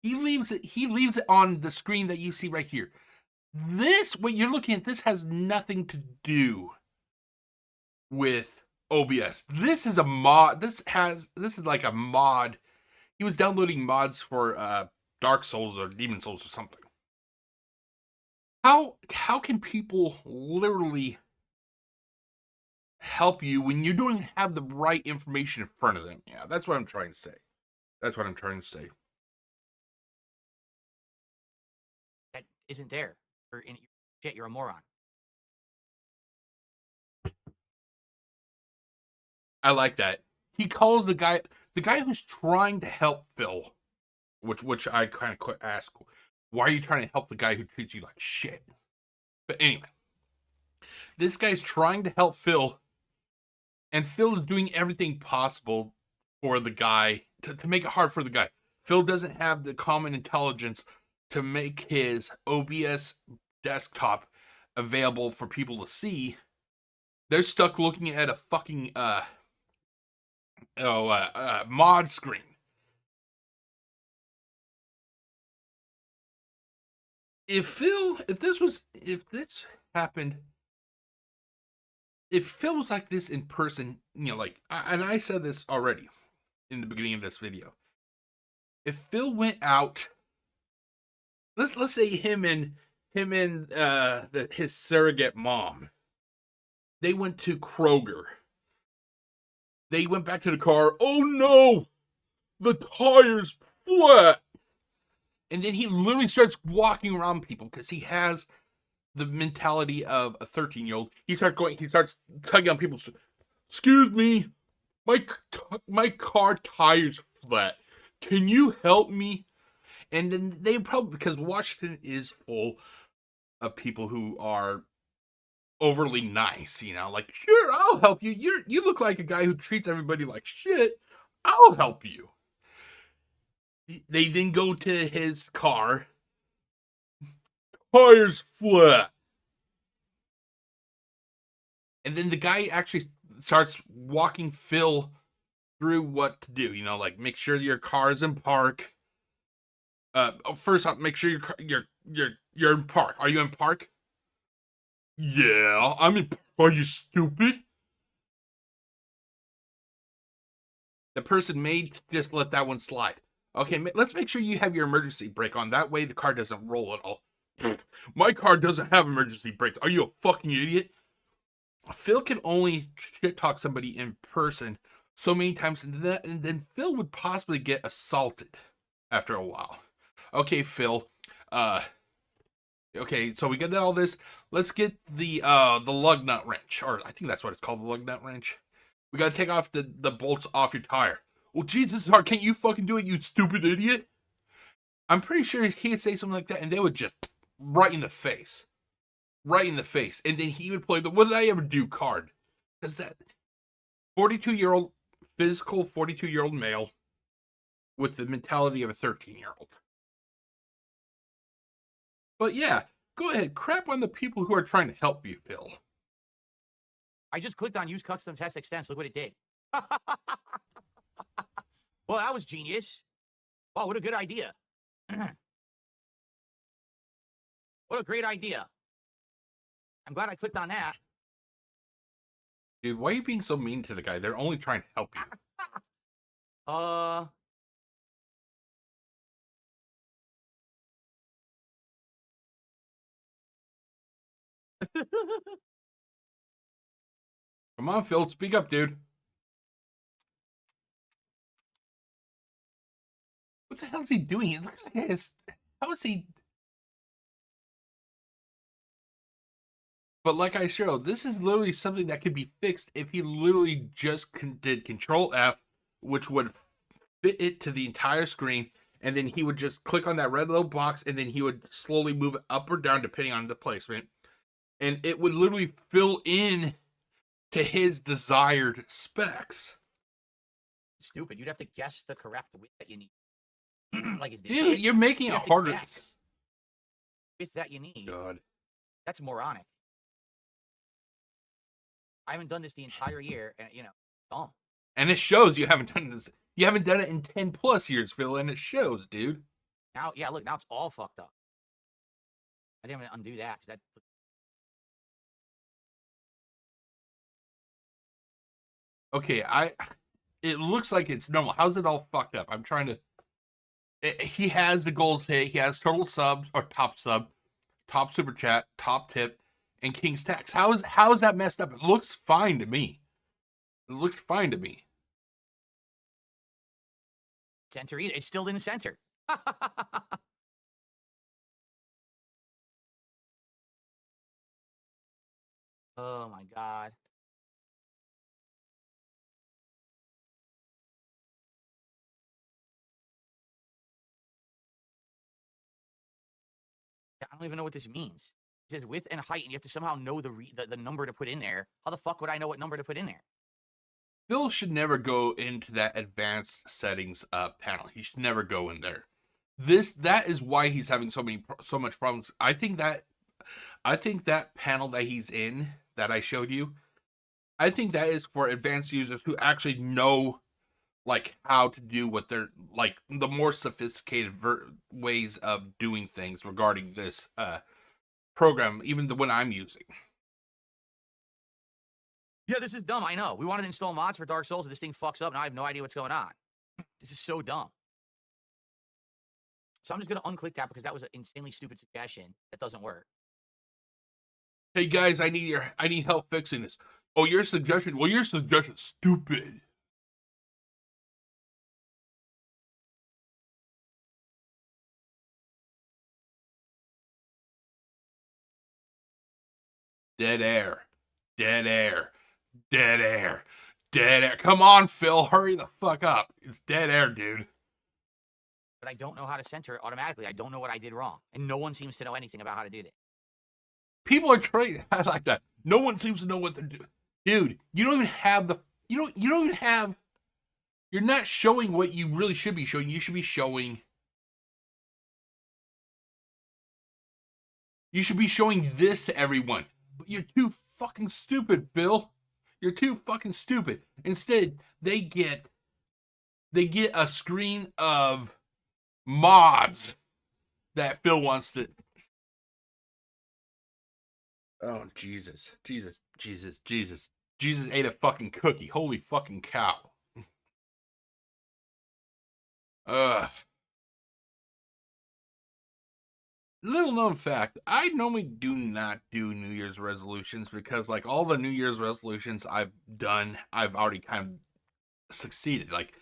He leaves it on the screen that you see right here. What you're looking at, this has nothing to do with OBS. This is a mod. This is like a mod. He was downloading mods for Dark Souls or Demon Souls or something. How can people literally help you when you don't have the right information in front of them? Yeah, that's what I'm trying to say. That isn't there. You're a moron. I like that. He calls the guy who's trying to help Phil, which I kind of ask, why are you trying to help the guy who treats you like shit? But anyway, this guy's trying to help Phil, and Phil's doing everything possible for the guy, to make it hard for the guy. Phil doesn't have the common intelligence to make his OBS desktop available for people to see. They're stuck looking at a fucking mod screen. If this happened, if Phil was like this in person, like, and I said this already in the beginning of this video. If Phil went out, let's say him and his surrogate mom, they went to Kroger. They went back to the car. Oh no, the tire's flat. And then he literally starts walking around people because he has the mentality of a 13-year-old. He starts tugging on people's. Excuse me, my car tire's flat. Can you help me? And then they probably, because Washington is full of people who are overly nice, like, sure, I'll help you. You look like a guy who treats everybody like shit. I'll help you. They then go to his car. Tire's flat. And then the guy actually starts walking Phil through what to do. Like, make sure your car's in park. First off, make sure you're in park. Are you in park? Yeah, I'm in. Are you stupid? The person may just let that one slide. Okay, let's make sure you have your emergency brake on. That way the car doesn't roll at all. My car doesn't have emergency brakes. Are you a fucking idiot? Phil can only shit talk somebody in person so many times, and then Phil would possibly get assaulted after a while. Okay, Phil. Okay, so we get all this. Let's get the lug nut wrench, or I think that's what it's called, the lug nut wrench. We gotta take off the bolts off your tire. Well, Jesus, hard. Can't you fucking do it, you stupid idiot? I'm pretty sure he'd say something like that, and they would just right in the face. Right in the face. And then he would play the what did I ever do card. Because that 42-year-old, physical 42-year-old male with the mentality of a 13-year-old. But yeah, go ahead. Crap on the people who are trying to help you, Phil. I just clicked on use custom test extents. Look what it did. Well, that was genius. Wow, what a good idea. What a great idea. I'm glad I clicked on that. Dude, why are you being so mean to the guy? They're only trying to help you. Come on, Phil, speak up, dude. What the hell is he doing? It looks like his. How is he? But like I showed, this is literally something that could be fixed if he literally just did Control F, which would fit it to the entire screen, and then he would just click on that red little box, and then he would slowly move it up or down depending on the placement, and it would literally fill in to his desired specs. Stupid. You'd have to guess the correct width that you need. Like, is this Dude, it? you're making it harder. Guess width that you need. God. That's moronic. I haven't done this the entire year, and dumb. And it shows you haven't done this. You haven't done it in 10 plus years, Phil, and it shows, dude. Now, yeah, look, now it's all fucked up. I think I'm gonna undo that because that. Okay, it looks like it's normal. How's it all fucked up? I'm trying to. He has the goals hit. He has total subs or top sub, top super chat, top tip, and King's tax. How is that messed up? It looks fine to me. It looks fine to me. Center either. It's still in the center. Oh my god. I don't even know what this means. It says width and height, and you have to somehow know the number to put in there. How the fuck would I know what number to put in there? Phil should never go into that advanced settings panel. He should never go in there. That is why he's having so much problems. I think that panel that he's in that I showed you, I think that is for advanced users who actually know like how to do what they're like the more sophisticated ways of doing things regarding this program, even the one I'm using. Yeah, this is dumb. I know. We wanted to install mods for Dark Souls, and this thing fucks up, and I have no idea what's going on. This is so dumb. So I'm just going to unclick that because that was an insanely stupid suggestion that doesn't work. Hey guys, I need help fixing this. Oh, your suggestion? Well, your suggestion's stupid. Dead air. Dead air. Dead air. Dead air. Come on, Phil. Hurry the fuck up. It's dead air, dude. But I don't know how to center it automatically. I don't know what I did wrong. And no one seems to know anything about how to do that. People are trained like that. No one seems to know what they're doing. Dude, you don't even have the... You don't even have... You're not showing what you really should be showing. You should be showing... You should be showing this to everyone. But you're too fucking stupid, Phil. You're too fucking stupid. Instead, they get a screen of mods that Phil wants to... Oh, Jesus. Jesus. Jesus. Jesus. Jesus ate a fucking cookie. Holy fucking cow. Ugh. Little known fact, I normally do not do New Year's resolutions because, like, all the New Year's resolutions I've done, I've already kind of succeeded. Like,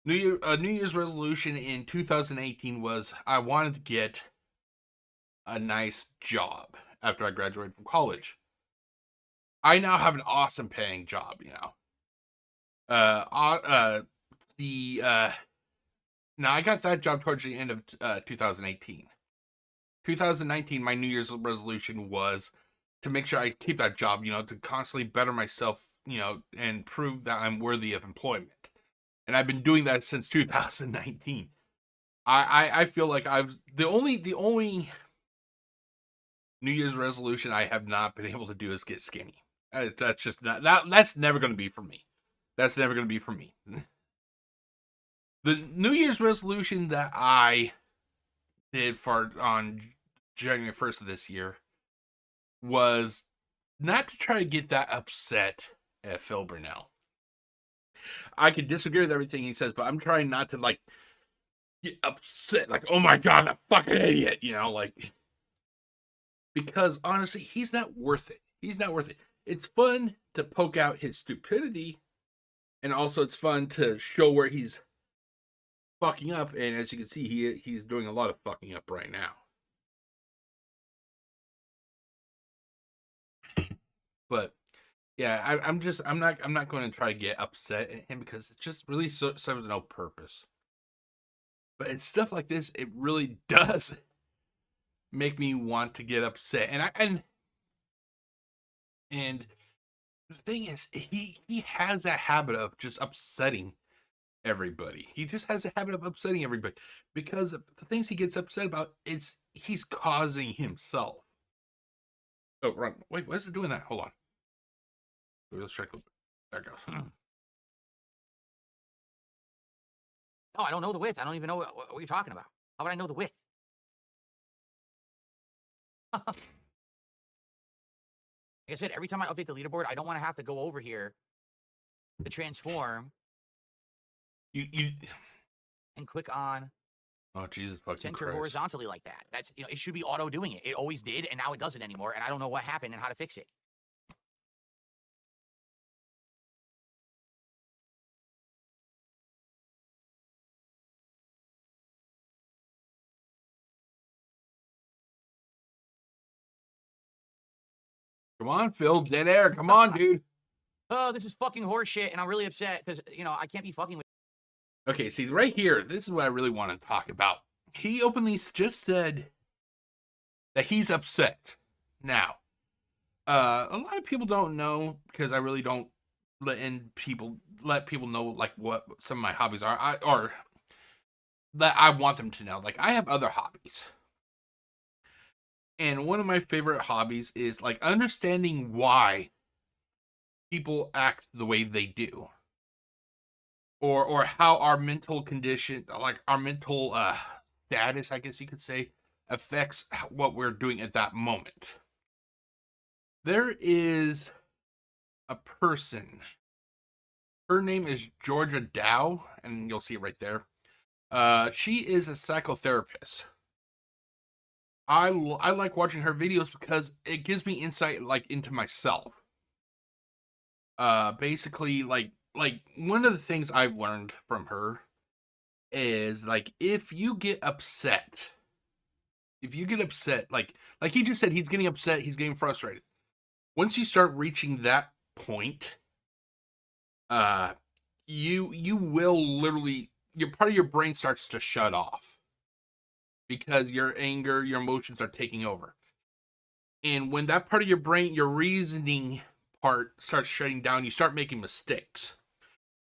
New Year's resolution in 2018 was I wanted to get a nice job after I graduated from college. I now have an awesome paying job, you know. Now I got that job towards the end of 2018. 2019, my New Year's resolution was to make sure I keep that job, you know, to constantly better myself, you know, and prove that I'm worthy of employment. And I've been doing that since 2019. I feel like the only New Year's resolution I have not been able to do is get skinny. That's just not, that's never going to be for me. That's never going to be for me. The New Year's resolution that I did on January 1st of this year was not to try to get that upset at Phil Burnell. I could disagree with everything he says, but I'm trying not to, like, get upset. Like, oh my God, that fucking idiot, you know, like, because honestly, he's not worth it. He's not worth it. It's fun to poke out his stupidity, and also it's fun to show where he's fucking up, and as you can see, he's doing a lot of fucking up right now. But yeah, I'm not going to try to get upset at him because it's just really serves no purpose. But it's stuff like this, it really does make me want to get upset. And the thing is, he has a habit of just upsetting everybody. He just has a habit of upsetting everybody because the things he gets upset about, he's causing himself. Oh, right. Wait, why is it doing that? Hold on. Let's check. There it goes. No, I don't know the width. I don't even know what you're talking about. How would I know the width? Like I said, every time I update the leaderboard, I don't want to have to go over here to transform. You and click on oh Jesus fucking center Christ. horizontally like that. That's, you know, it should be auto doing it. It always did, and now it doesn't anymore, and I don't know what happened and how to fix it. Come on, Phil. Dead air. Come on, dude. Oh, this is fucking horseshit, and I'm really upset because, you know, I can't be fucking with. Okay, see, right here, this is what I really want to talk about. He openly just said that he's upset. Now, a lot of people don't know because I really don't let people know like what some of my hobbies are, or that I want them to know. Like, I have other hobbies. And one of my favorite hobbies is like understanding why people act the way they do. Or how our mental condition, like our mental status, I guess you could say, affects what we're doing at that moment. There is a person. Her name is Georgia Dow, and you'll see it right there. She is a psychotherapist. I like watching her videos because it gives me insight like into myself. Basically, like one of the things I've learned from her is like if you get upset, like he just said, he's getting upset, he's getting frustrated. Once you start reaching that point, you will literally, your part of your brain starts to shut off because your anger, your emotions are taking over. And when that part of your brain, your reasoning part starts shutting down, you start making mistakes.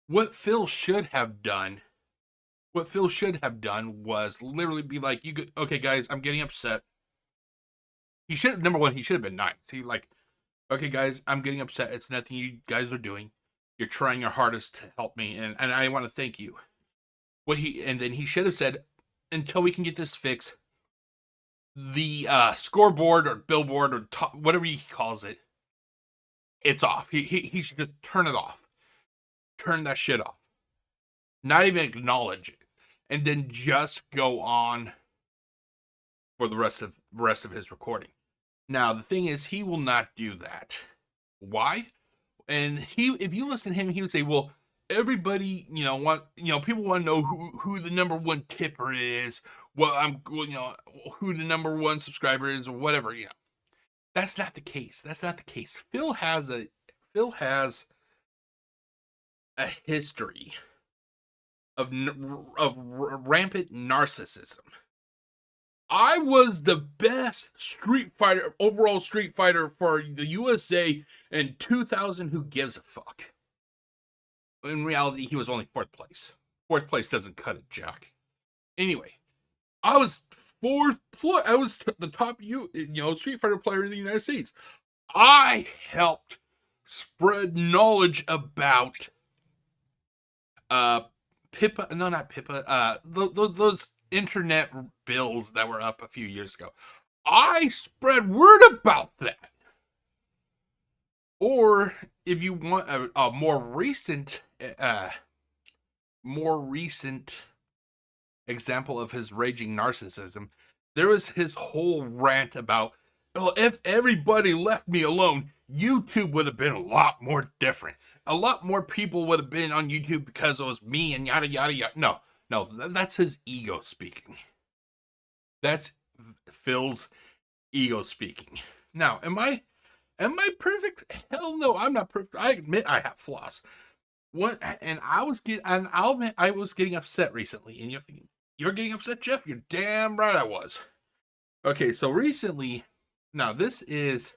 What Phil should have done was literally be like, okay, guys, I'm getting upset. Number one, he should have been nice. He like, okay, guys, I'm getting upset. It's nothing you guys are doing. You're trying your hardest to help me, and I want to thank you. And then he should have said, until we can get this fixed, the scoreboard or billboard or whatever he calls it, it's off. He should just turn it off. Turn that shit off. Not even acknowledge it. And then just go on for the rest of his recording. Now, the thing is, he will not do that. Why? And if you listen to him, he would say, well, everybody, people want to know who the number one tipper is, who the number one subscriber is, or whatever, That's not the case. Phil has a history of rampant narcissism. I was the best overall Street Fighter for the USA in 2000. Who gives a fuck? In reality, he was only 4th place. 4th place doesn't cut it, Jack. Anyway, I was 4th place. I was the top Street Fighter player in the United States. I helped spread knowledge about Pippa. No, not Pippa. Those internet bills that were up a few years ago. I spread word about that. Or if you want a more recent example of his raging narcissism, there was his whole rant about, oh, if everybody left me alone, YouTube would have been a lot more different. A lot more people would have been on YouTube because it was me and yada yada yada. No, that's his ego speaking. That's Phil's ego speaking. Now, am I perfect? Hell no, I'm not perfect. I admit I have flaws. I'll admit I was getting upset recently. And you're thinking, you're getting upset, Jeff? You're damn right I was. Okay, so recently, now this is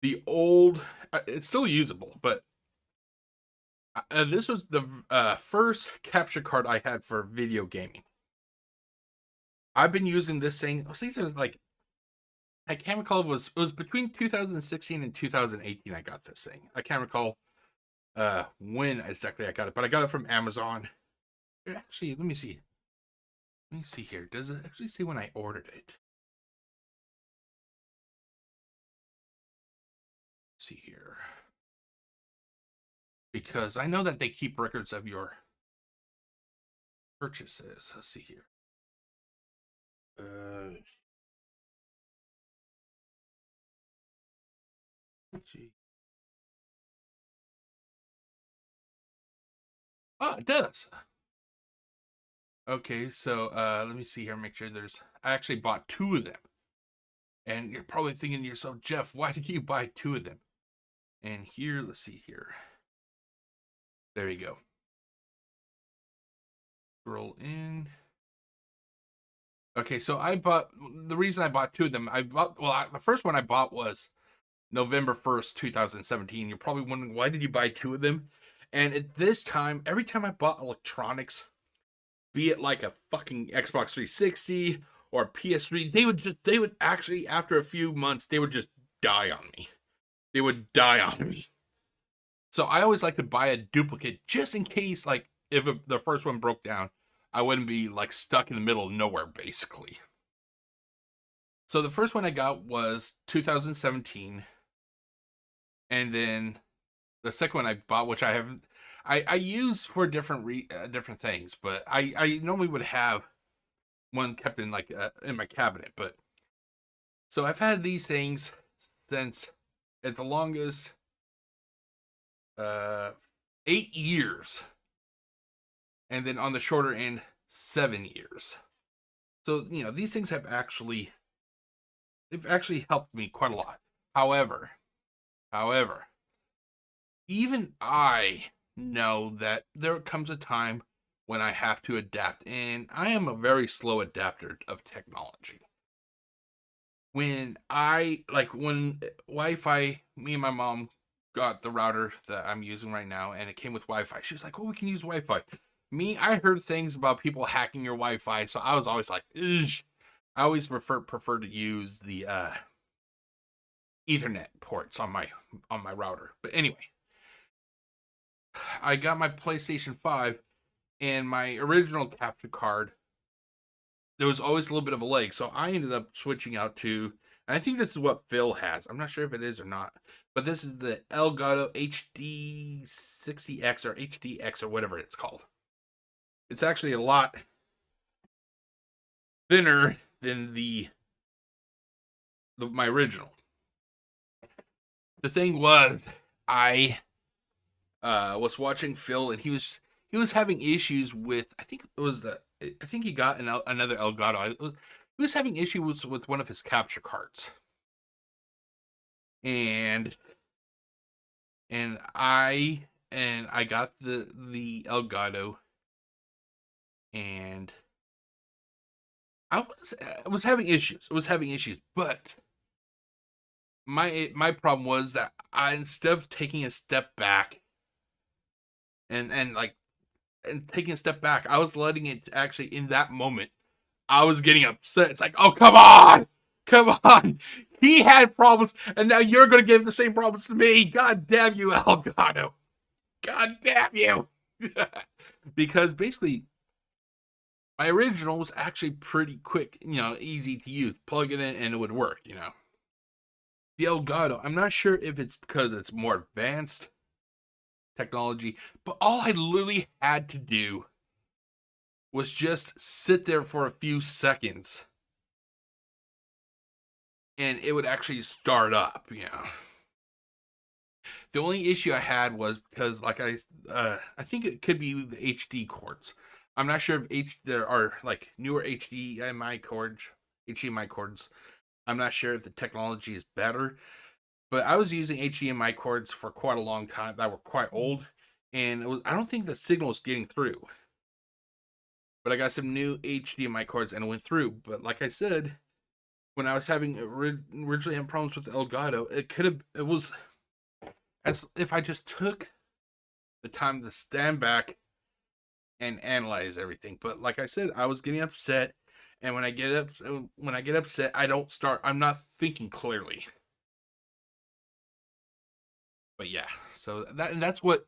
the old, it's still usable, but this was the first capture card I had for video gaming. I've been using this thing. I think it was like, I can't recall. It was between 2016 and 2018. I got this thing. I can't recall when exactly I got it, but I got it from Amazon. Actually, let me see. Let me see here. Does it actually say when I ordered it? Let's see here. Because I know that they keep records of your purchases. Let's see here. Let's see. Oh, it does. Okay, so let me see here. Make sure I actually bought 2 of them. And you're probably thinking to yourself, Jeff, why did you buy 2 of them? And here, let's see here. There you go. Scroll in. Okay, so the reason I bought 2 of them, the first one I bought was November 1st, 2017. You're probably wondering, why did you buy 2 of them? And at this time, every time I bought electronics, be it like a fucking Xbox 360 or PS3, they would actually, after a few months, they would just die on me. They would die on me. So I always like to buy a duplicate just in case, like, if the first one broke down, I wouldn't be, like, stuck in the middle of nowhere, basically. So the first one I got was 2017. And then the second one I bought, which I haven't, I use for different different things, but I normally would have one kept in like in my cabinet. But so I've had these things since, at the longest, 8 years, and then on the shorter end, 7 years. So these things have actually helped me quite a lot. However, even I know that there comes a time when I have to adapt, and I am a very slow adapter of technology. When Wi-Fi, me and my mom got the router that I'm using right now, and it came with Wi-Fi. She was like, "Oh, we can use Wi-Fi." Me, I heard things about people hacking your Wi-Fi, so I was always like, ugh. I always prefer to use the Ethernet ports on my router. But anyway, I got my PlayStation 5, and my original capture card, there was always a little bit of a lag, so I ended up switching out to, and I think this is what Phil has. I'm not sure if it is or not, but this is the Elgato HD60X or HDX or whatever it's called. It's actually a lot thinner than my original. The thing was, I was watching Phil, and he was having issues with, I think he got another Elgato. He was having issues with one of his capture cards, and I got the Elgato, and I was having issues. But my problem was that instead of taking a step back and taking a step back, I was letting it actually, in that moment, I was getting upset. It's like, oh, come on. He had problems, and now you're going to give the same problems to me. God damn you, Elgato. God damn you. Because basically, my original was actually pretty quick, easy to use. Plug it in and it would work, The Elgato, I'm not sure if it's because it's more advanced technology, but all I literally had to do was just sit there for a few seconds, and it would actually start up, The only issue I had was because, like, I think it could be the HD cords. I'm not sure if there are like newer HDMI cords. I'm not sure if the technology is better, but I was using HDMI cords for quite a long time that were quite old, and I don't think the signal was getting through. But I got some new HDMI cords and it went through. But like I said, when I was originally having problems with Elgato, it was as if I just took the time to stand back and analyze everything. But like I said, I was getting upset, and when I get upset, I'm not thinking clearly. But yeah, so that's what,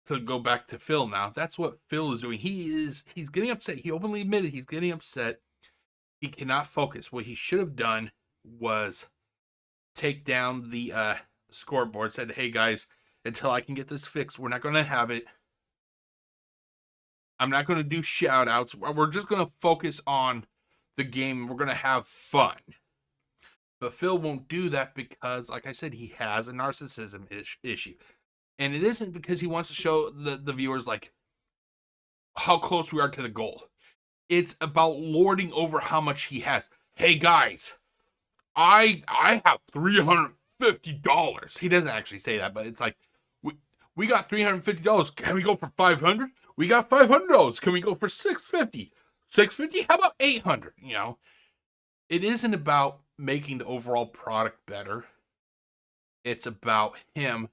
to go back to Phil now, that's what Phil is doing. He's getting upset. He openly admitted he's getting upset. He cannot focus. What he should have done was take down the scoreboard, said, "Hey guys, until I can get this fixed, we're not going to have it. I'm not going to do shout outs. We're just going to focus on the game. We're going to have fun." But Phil won't do that because, like I said, he has a narcissism issue. And it isn't because he wants to show the viewers, like, how close we are to the goal. It's about lording over how much he has. Hey, guys, I have $350. He doesn't actually say that, but it's like, we got $350. Can we go for $500? We got $500. Can we go for $650? $650? How about $800? It isn't about making the overall product better. It's about him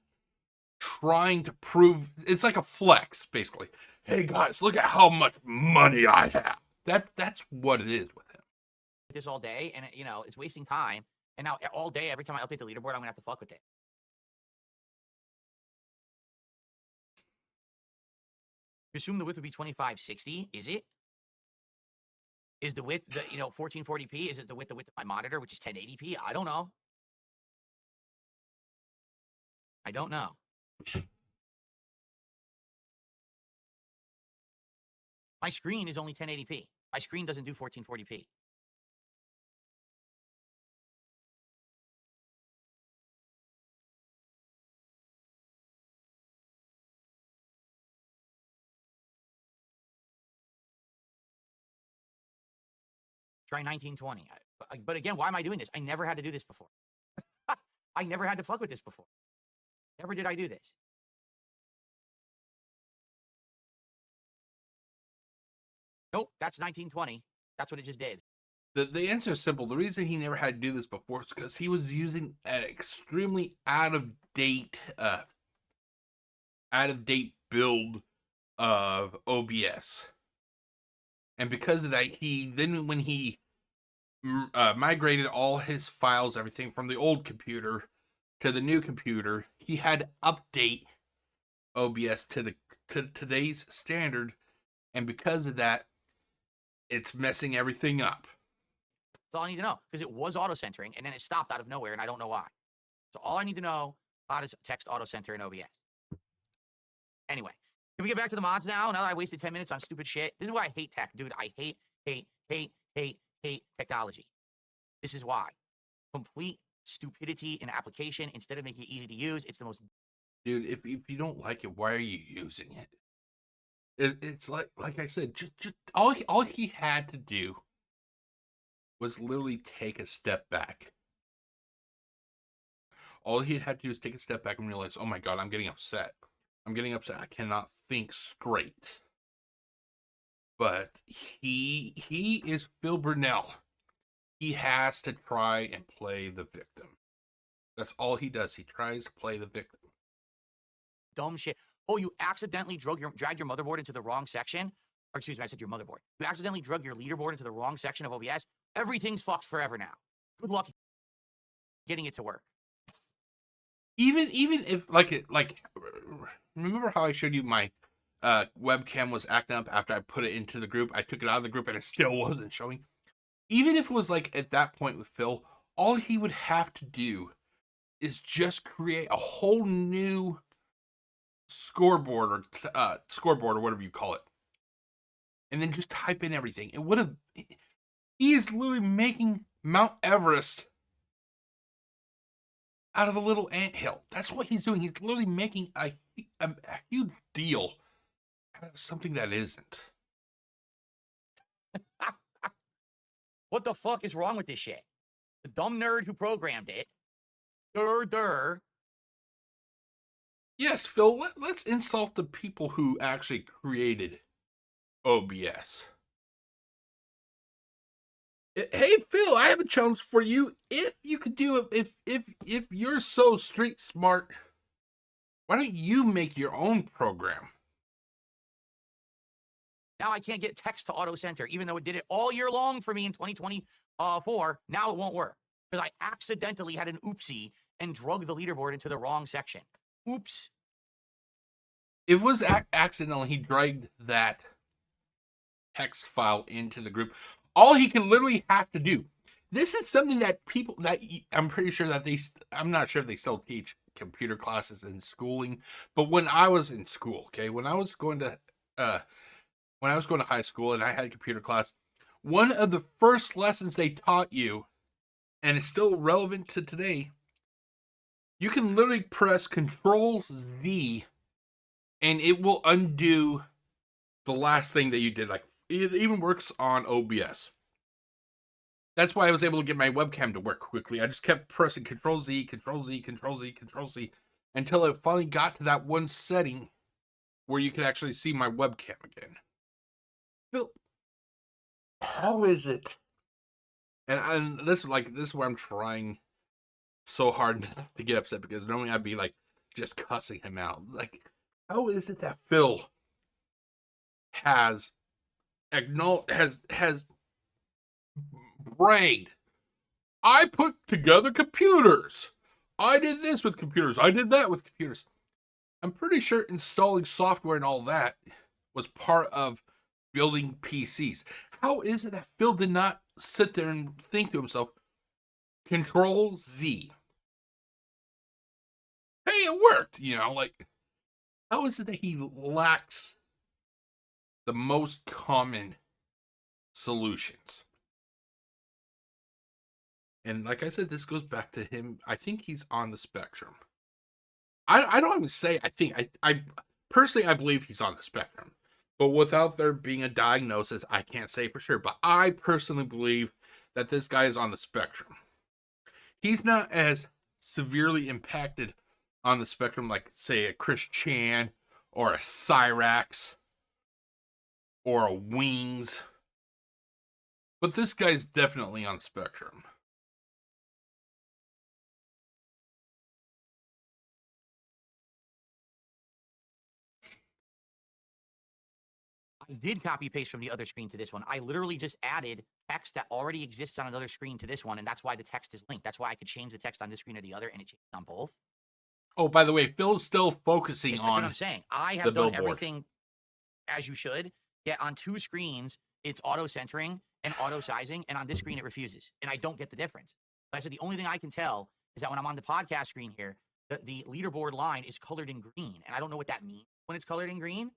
trying to prove, it's like a flex, basically. Hey guys, look at how much money I have. That's what it is with him. This all day, and you know, it's wasting time. And now all day, every time I update the leaderboard, I'm gonna have to fuck with it. You assume the width would be 2560, is it? Is the width, 1440p? Is it the width of my monitor, which is 1080p? I don't know. I don't know. My screen is only 1080p. My screen doesn't do 1440p. Try 1920. But again, why am I doing this? I never had to do this before. I never had to fuck with this before. Never did I do this. Nope, that's 1920. That's what it just did. The answer is simple. The reason he never had to do this before is because he was using an extremely out of date build of OBS, and because of that, when he migrated all his files, everything from the old computer to the new computer, he had to update OBS to today's standard, and because of that, it's messing everything up. That's all I need to know, because it was auto-centering, and then it stopped out of nowhere, and I don't know why. So all I need to know, how does text auto-center in OBS? Anyway, can we get back to the mods now that I wasted 10 minutes on stupid shit? This is why I hate tech, dude. I hate technology. This is why. Complete stupidity in application. Instead of making it easy to use, it's the most... Dude, if you don't like it, why are you using it? It's like I said, just all he had to do was literally take a step back. All he had to do was take a step back and realize, oh my god, I'm getting upset. I'm getting upset. I cannot think straight. But he is Phil Burnell. He has to try and play the victim. That's all he does. He tries to play the victim. Dumb shit. Oh, you accidentally dragged your motherboard into the wrong section? Or excuse me, I said your motherboard. You accidentally drug your leaderboard into the wrong section of OBS? Everything's fucked forever now. Good luck getting it to work. Even if remember how I showed you my webcam was acting up after I put it into the group? I took it out of the group and it still wasn't showing. Even if it was like at that point with Phil, all he would have to do is just create a whole new scoreboard or whatever you call it, and then just type in everything. It would have. He is literally making Mount Everest out of a little anthill. That's what he's doing. He's literally making a huge deal out of something that isn't. What the fuck is wrong with this shit? The dumb nerd who programmed it. Yes, Phil, let's insult the people who actually created OBS. Hey, Phil, I have a challenge for you. If you could do it, if you're so street smart, why don't you make your own program? Now I can't get text to auto center, even though it did it all year long for me in 2024. Now it won't work because I accidentally had an oopsie and drug the leaderboard into the wrong section. Oops. If it was accidental, he dragged that text file into the group. All he can literally have to do. This is something that people that I'm pretty sure that I'm not sure if they still teach computer classes in schooling, but when I was in school, okay, when I was going to high school and I had a computer class, one of the first lessons they taught you, and it's still relevant to today, you can literally press Control-Z and it will undo the last thing that you did. Like, it even works on OBS. That's why I was able to get my webcam to work quickly. I just kept pressing Control-Z, Control-Z, Control-Z, Control-Z until it finally got to that one setting where you could actually see my webcam again. Phil, how is it? And this is where I'm trying so hard not to get upset because normally I'd be like just cussing him out. Like, how is it that Phil has has bragged? I put together computers. I did this with computers. I did that with computers. I'm pretty sure installing software and all that was part of building PCs. How is it that Phil did not sit there and think to himself, Control Z? Hey, it worked. Like, how is it that he lacks the most common solutions? And like I said, this goes back to him. I think he's on the spectrum. I don't even say I think. I personally, I believe he's on the spectrum. But without there being a diagnosis, I can't say for sure. But I personally believe that this guy is on the spectrum. He's not as severely impacted on the spectrum like, say, a Chris Chan or a Cyrax or a Wings. But this guy's definitely on the spectrum. I did copy paste from the other screen to this one. I literally just added text that already exists on another screen to this one, and that's why the text is linked. That's why I could change the text on this screen or the other, and it changes on both. Oh, by the way, Phil's still focusing That's on what I'm saying. I have the done billboard. everything as you should, yet on two screens, it's auto-centering and auto-sizing, and on this screen, it refuses, and I don't get the difference. Like I said, the only thing I can tell is that when I'm on the podcast screen here, the leaderboard line is colored in green, and I don't know what that means when it's colored in green.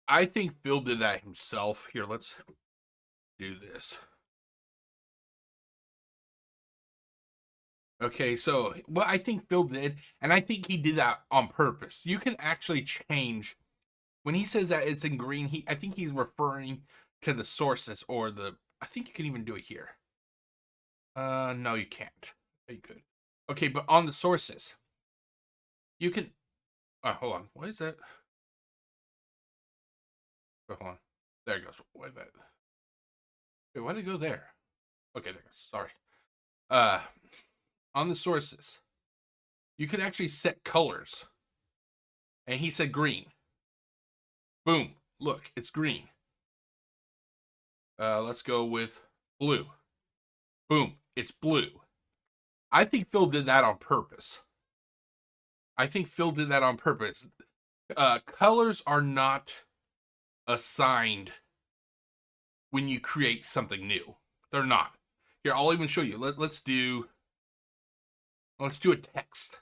I think Phil did that himself. Here, let's do this. Okay, so what I think Phil did, and I think he did that on purpose. You can actually change when he says that it's in green. I think he's referring to the sources or I think you can even do it here. No, you can't. Okay, good. Okay, but on the sources, you can. Hold on. What is that? Oh, hold on. There it goes. Why that? Wait, why did it go there? Okay, there it goes. Sorry. On the sources, you can actually set colors. And he said green. Boom. Look, it's green. Let's go with blue. Boom. It's blue. I think Phil did that on purpose. Colors are not assigned when you create something new. They're not. Here, I'll even show you. Let's do a text.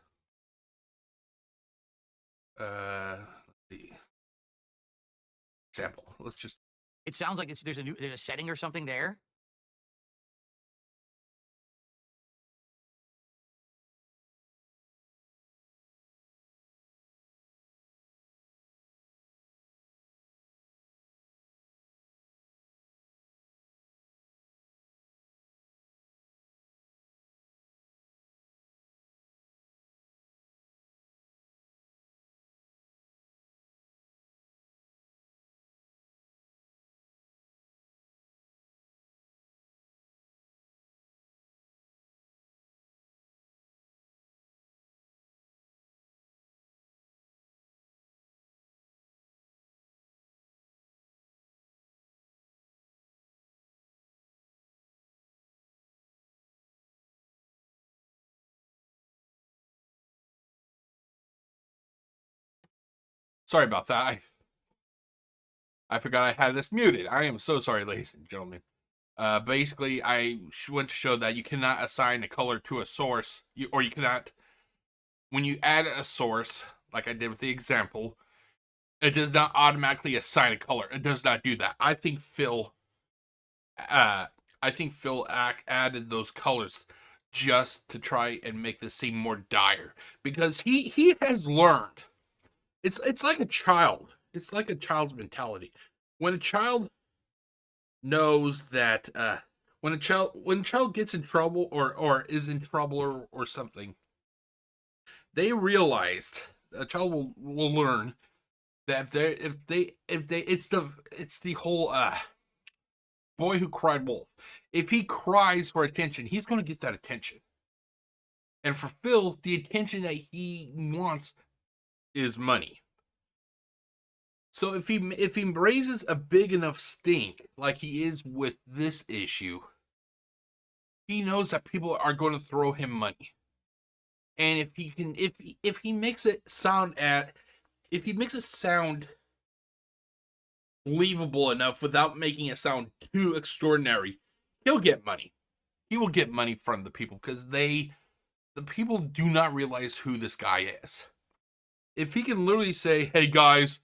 Let's see. Example. Let's just. It sounds like there's a setting or something there. Sorry about that. I forgot I had this muted. I am so sorry, ladies and gentlemen. Basically, I went to show that you cannot assign a color to a source, or you cannot, when you add a source, like I did with the example, it does not automatically assign a color. It does not do that. I think Phil added those colors just to try and make this seem more dire, because he has learned. It's like a child. It's like a child's mentality. When a child knows that when a child gets in trouble or is in trouble or something, they realized a child will learn that if they it's the whole boy who cried wolf. If he cries for attention, he's going to get that attention. And for Phil, the attention that he wants is money. So if he raises a big enough stink like he is with this issue, he knows that people are going to throw him money. And if he makes it sound believable enough without making it sound too extraordinary, he'll get money. He will get money from the people because the people do not realize who this guy is. If he can literally say, "Hey guys,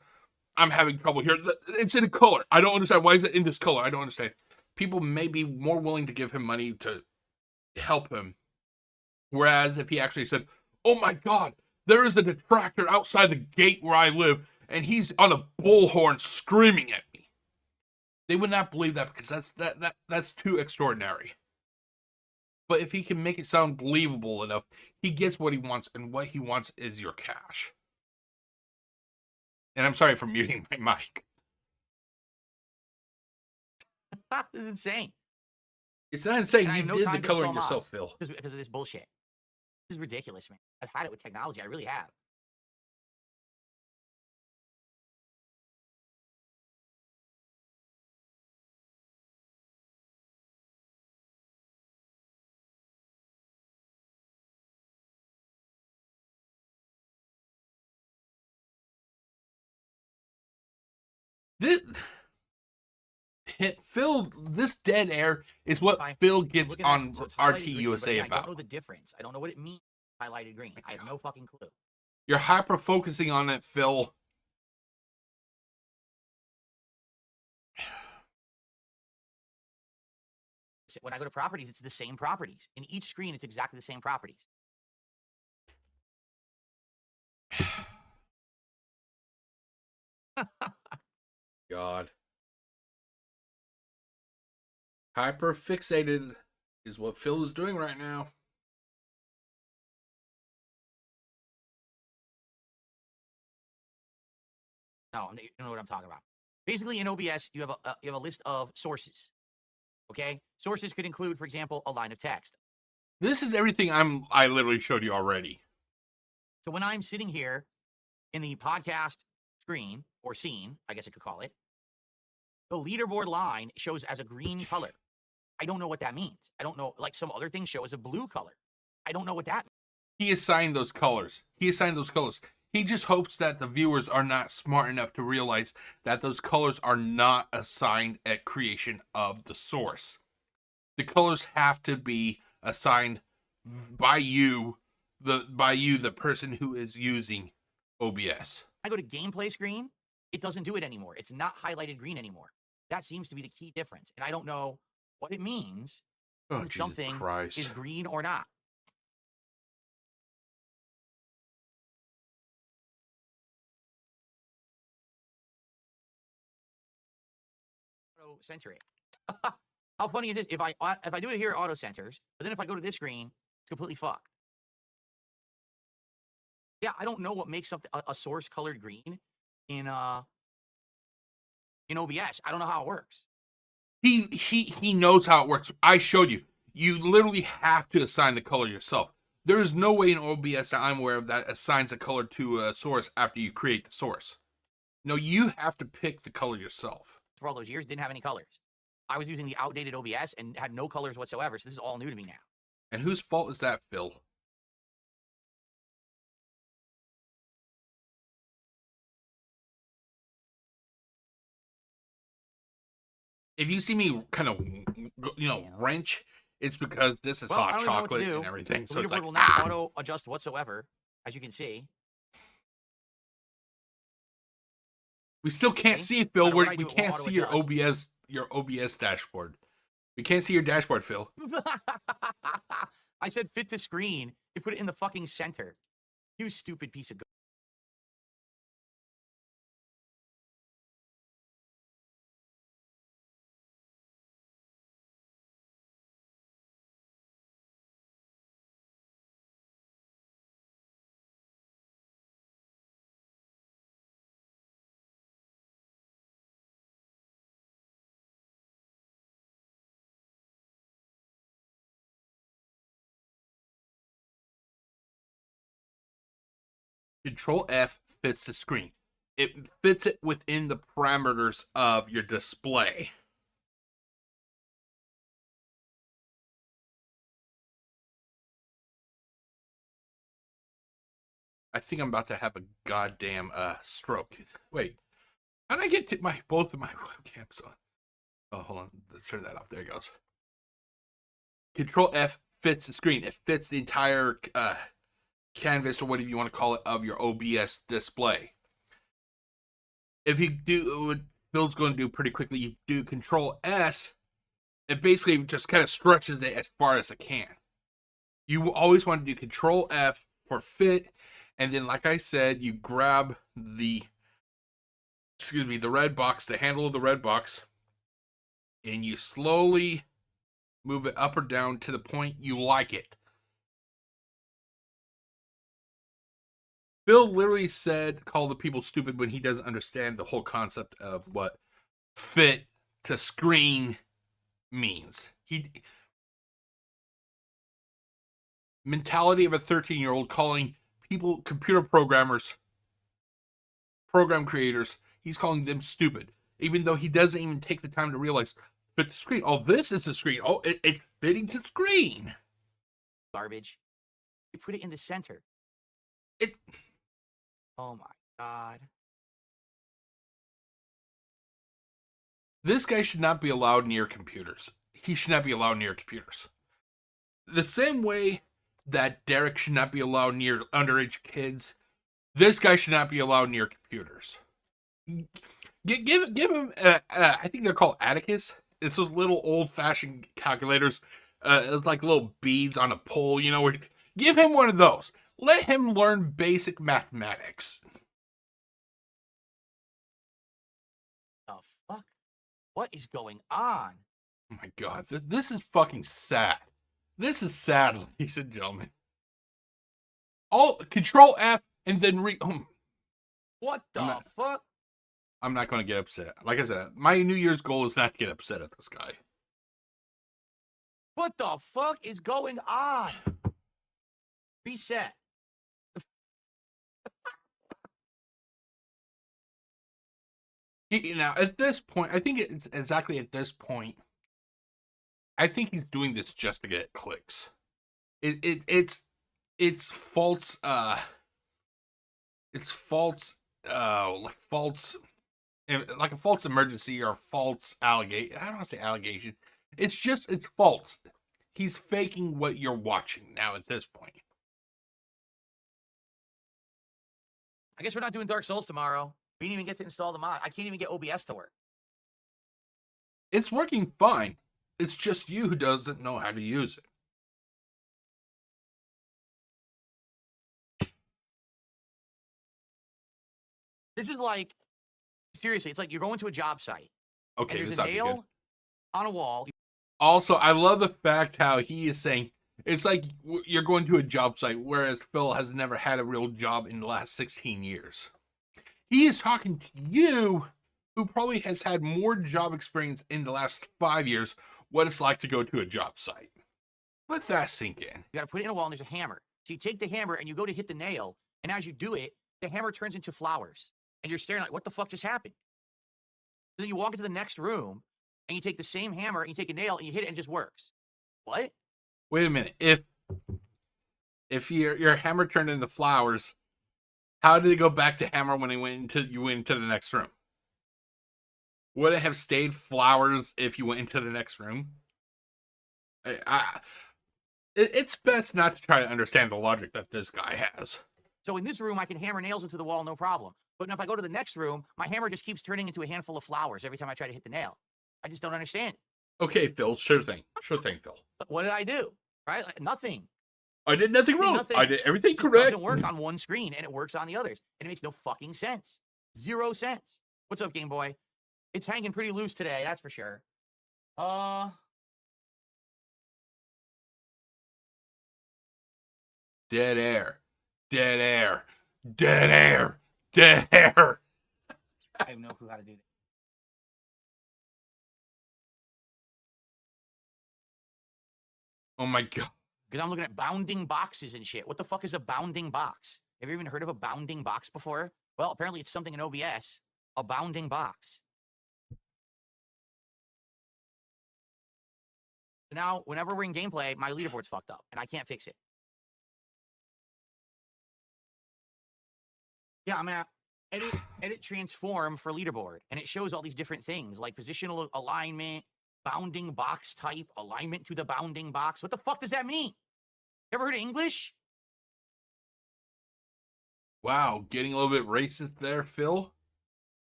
I'm having trouble here. It's in a color. I don't understand. Why is it in this color? I don't understand." People may be more willing to give him money to help him. Whereas if he actually said, "Oh my God, there is a detractor outside the gate where I live, and he's on a bullhorn screaming at me," they would not believe that because that's too extraordinary. But if he can make it sound believable enough, he gets what he wants, and what he wants is your cash. And I'm sorry for muting my mic. This is insane. It's not insane. And I You have no did time the to coloring install yourself, mods Phil. because of this bullshit. This is ridiculous, man. I've had it with technology. I really have. This dead air is what Fine. Phil gets Looking at- on so it's RT highlighted green, but USA again, I don't know about. the difference. I don't know what it means. Highlighted green. I have no fucking clue. You're hyper focusing on it, Phil. When I go to properties, it's the same properties. In each screen, it's exactly the same properties. God. Hyper fixated is what Phil is doing right now. No, you know what I'm talking about. Basically, in OBS, you have a list of sources. Okay, sources could include, for example, a line of text. This is everything I literally showed you already. So when I'm sitting here in the podcast screen or scene, I guess I could call it, the leaderboard line shows as a green color. I don't know what that means. I don't know. Like some other things show as a blue color. I don't know what that means. He assigned those colors. He just hopes that the viewers are not smart enough to realize that those colors are not assigned at creation of the source. The colors have to be assigned by you, the person who is using OBS. I go to gameplay screen, it doesn't do it anymore. It's not highlighted green anymore. That seems to be the key difference. And I don't know what it means when something is green or not. Auto center it. How funny is it if I do it here, auto centers, but then if I go to this screen, it's completely fucked. Yeah, I don't know what makes up a source colored green in OBS. I don't know how it works. He knows how it works. I showed you. You literally have to assign the color yourself. There is no way in OBS that I'm aware of that assigns a color to a source after you create the source. No, you have to pick the color yourself. For all those years, didn't have any colors. I was using the outdated OBS and had no colors whatsoever, so this is all new to me now. And whose fault is that, Phil? If you see me kind of, wrench, it's because this is hot chocolate and everything. The so it's like, will not auto adjust whatsoever, as you can see. We still can't see, Phil. We can't see your OBS dashboard. We can't see your dashboard, Phil. I said fit to screen. You put it in the fucking center. You stupid piece of Control F fits the screen. It fits it within the parameters of your display. I think I'm about to have a goddamn stroke. Wait, how did I get to both of my webcams on? Oh, hold on. Let's turn that off. There it goes. Control F fits the screen. It fits the entire canvas, or whatever you want to call it, of your OBS display. If you do what Phil's going to do pretty quickly, you do Control S, it basically just kind of stretches it as far as it can. You always want to do Control F for fit, and then, like I said, you grab the red box, the handle of the red box, and you slowly move it up or down to the point you like it. Phil literally said, call the people stupid when he doesn't understand the whole concept of what fit to screen means. Mentality of a 13-year-old calling people, computer programmers, program creators, he's calling them stupid, even though he doesn't even take the time to realize fit the screen. Oh, this is the screen. Oh, it's fitting the screen. Garbage. You put it in the center. Oh my God. This guy should not be allowed near computers. He should not be allowed near computers. The same way that Derek should not be allowed near underage kids, this guy should not be allowed near computers. Give him, I think they're called Atticus. It's those little old-fashioned calculators, like little beads on a pole, you know. Give him one of those. Let him learn basic mathematics. The fuck? What is going on? Oh my God, this is fucking sad. This is sad, ladies and gentlemen. Control F and then What the fuck? I'm not going to get upset. Like I said, my New Year's goal is not to get upset at this guy. What the fuck is going on? Reset. Now, at this point, I think it's exactly at this point, I think he's doing this just to get clicks. It's false, like a false emergency or false allegation. I don't want to say allegation. It's false. He's faking what you're watching now at this point. I guess we're not doing Dark Souls tomorrow. We didn't even get to install the mod. I can't even get OBS to work. It's working fine. It's just you who doesn't know how to use it. This is like, seriously, it's like you're going to a job site. Okay, and there's a nail on a wall. Also, I love the fact how he is saying it's like you're going to a job site, whereas Phil has never had a real job in the last 16 years. He is talking to you, who probably has had more job experience in the last 5 years, what it's like to go to a job site. Let that sink in. You got to put it in a wall, and there's a hammer. So you take the hammer, and you go to hit the nail, and as you do it, the hammer turns into flowers. And you're staring like, what the fuck just happened? Then you walk into the next room, and you take the same hammer, and you take a nail, and you hit it, and it just works. What? Wait a minute. If your hammer turned into flowers, how did it go back to hammer when you went into the next room? Would it have stayed flowers if you went into the next room? It's best not to try to understand the logic that this guy has. So in this room, I can hammer nails into the wall, no problem. But if I go to the next room, my hammer just keeps turning into a handful of flowers every time I try to hit the nail. I just don't understand. Okay, Phil. Sure thing, Phil. But what did I do? Right? Nothing. I did nothing wrong. Nothing. I did everything It correct. doesn't work on one screen, and it works on the others. And it makes no fucking sense. 0 sense. What's up, Game Boy? It's hanging pretty loose today, that's for sure. Dead air. Dead air. Dead air. Dead air. I have no clue how to do that. Oh my God. Because I'm looking at bounding boxes and shit. What the fuck is a bounding box? Have you even heard of a bounding box before? Well, apparently it's something in OBS. A bounding box. So now, whenever we're in gameplay, my leaderboard's fucked up, and I can't fix it. Yeah, I'm gonna edit transform for leaderboard, and it shows all these different things, like positional alignment, bounding box type, alignment to the bounding box. What the fuck does that mean? Ever heard of English? Wow, getting a little bit racist there, Phil.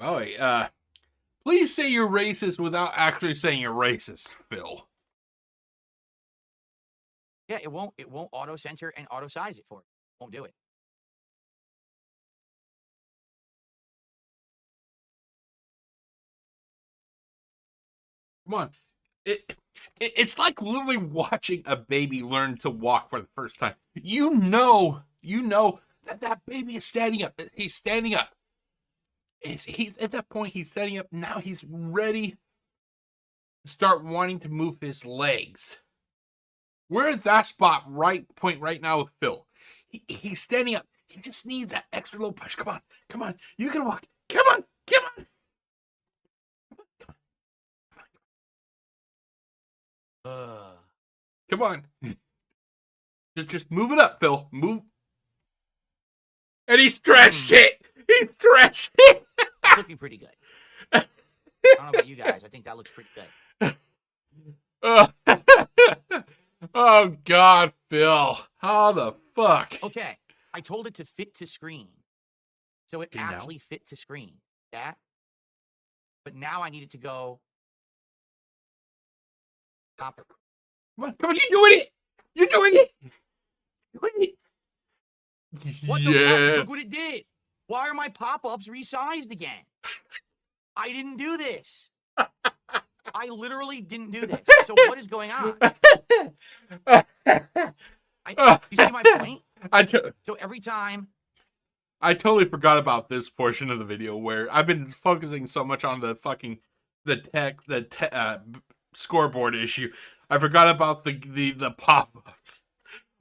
Oh, please say you're racist without actually saying you're racist, Phil. Yeah, it won't auto center and auto size it for it. Won't do it. Come on. It's like literally watching a baby learn to walk for the first time. You know that baby is standing up. He's standing up. He's at that point, he's standing up. Now he's ready to start wanting to move his legs. We're at that point right now with Phil. He's standing up. He just needs that extra little push. Come on. You can walk. Come on. Come on. Just move it up, Phil. Move. And he stretched it. He stretched it. It's looking pretty good. I don't know about you guys. I think that looks pretty good. Oh, God, Phil. How the fuck? Okay. I told it to fit to screen. So it actually fit to screen. That. But now I need it to go. Top. Come on, you're doing it. You're doing it. What the fuck? Look what it did. Why are my pop-ups resized again? I didn't do this. I literally didn't do this. So what is going on? You see my point? So every time... I totally forgot about this portion of the video where I've been focusing so much on the fucking scoreboard issue. I forgot about the pop-ups.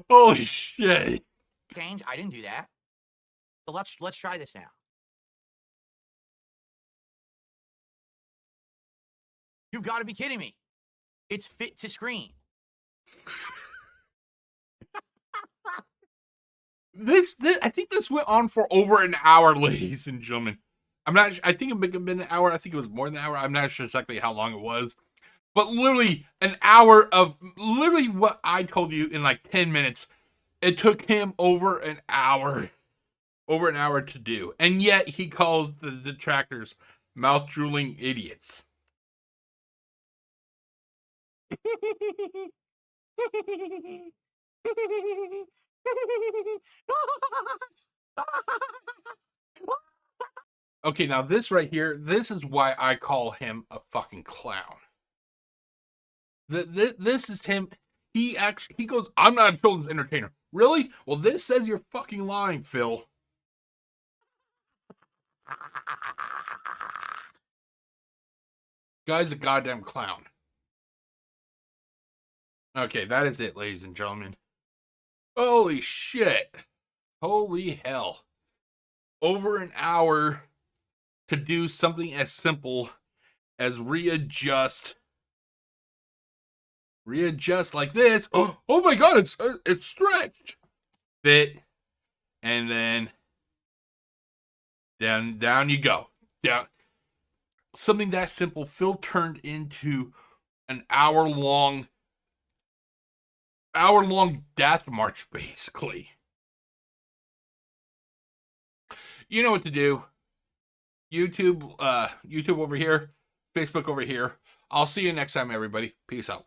Holy shit. Change. I didn't do that. So let's try this now. You've got to be kidding me. It's fit to screen. This I think this went on for over an hour, ladies and gentlemen. I think it may have been an hour. I think it was more than an hour. I'm not sure exactly how long it was. But literally an hour of literally what I told you in like 10 minutes. It took him over an hour to do. And yet he calls the detractors mouth-drooling idiots. Okay, now this right here, this is why I call him a fucking clown. This is him. He goes, I'm not a children's entertainer. Really? Well, this says you're fucking lying, Phil. Guy's a goddamn clown. Okay, that is it, ladies and gentlemen. Holy shit. Holy hell. Over an hour to do something as simple as readjust like this. Oh my god, it's stretched. Fit, and then down you go. Down. Something that simple, Phil turned into an hour-long death march, basically. You know what to do. YouTube over here, Facebook over here. I'll see you next time, everybody. Peace out.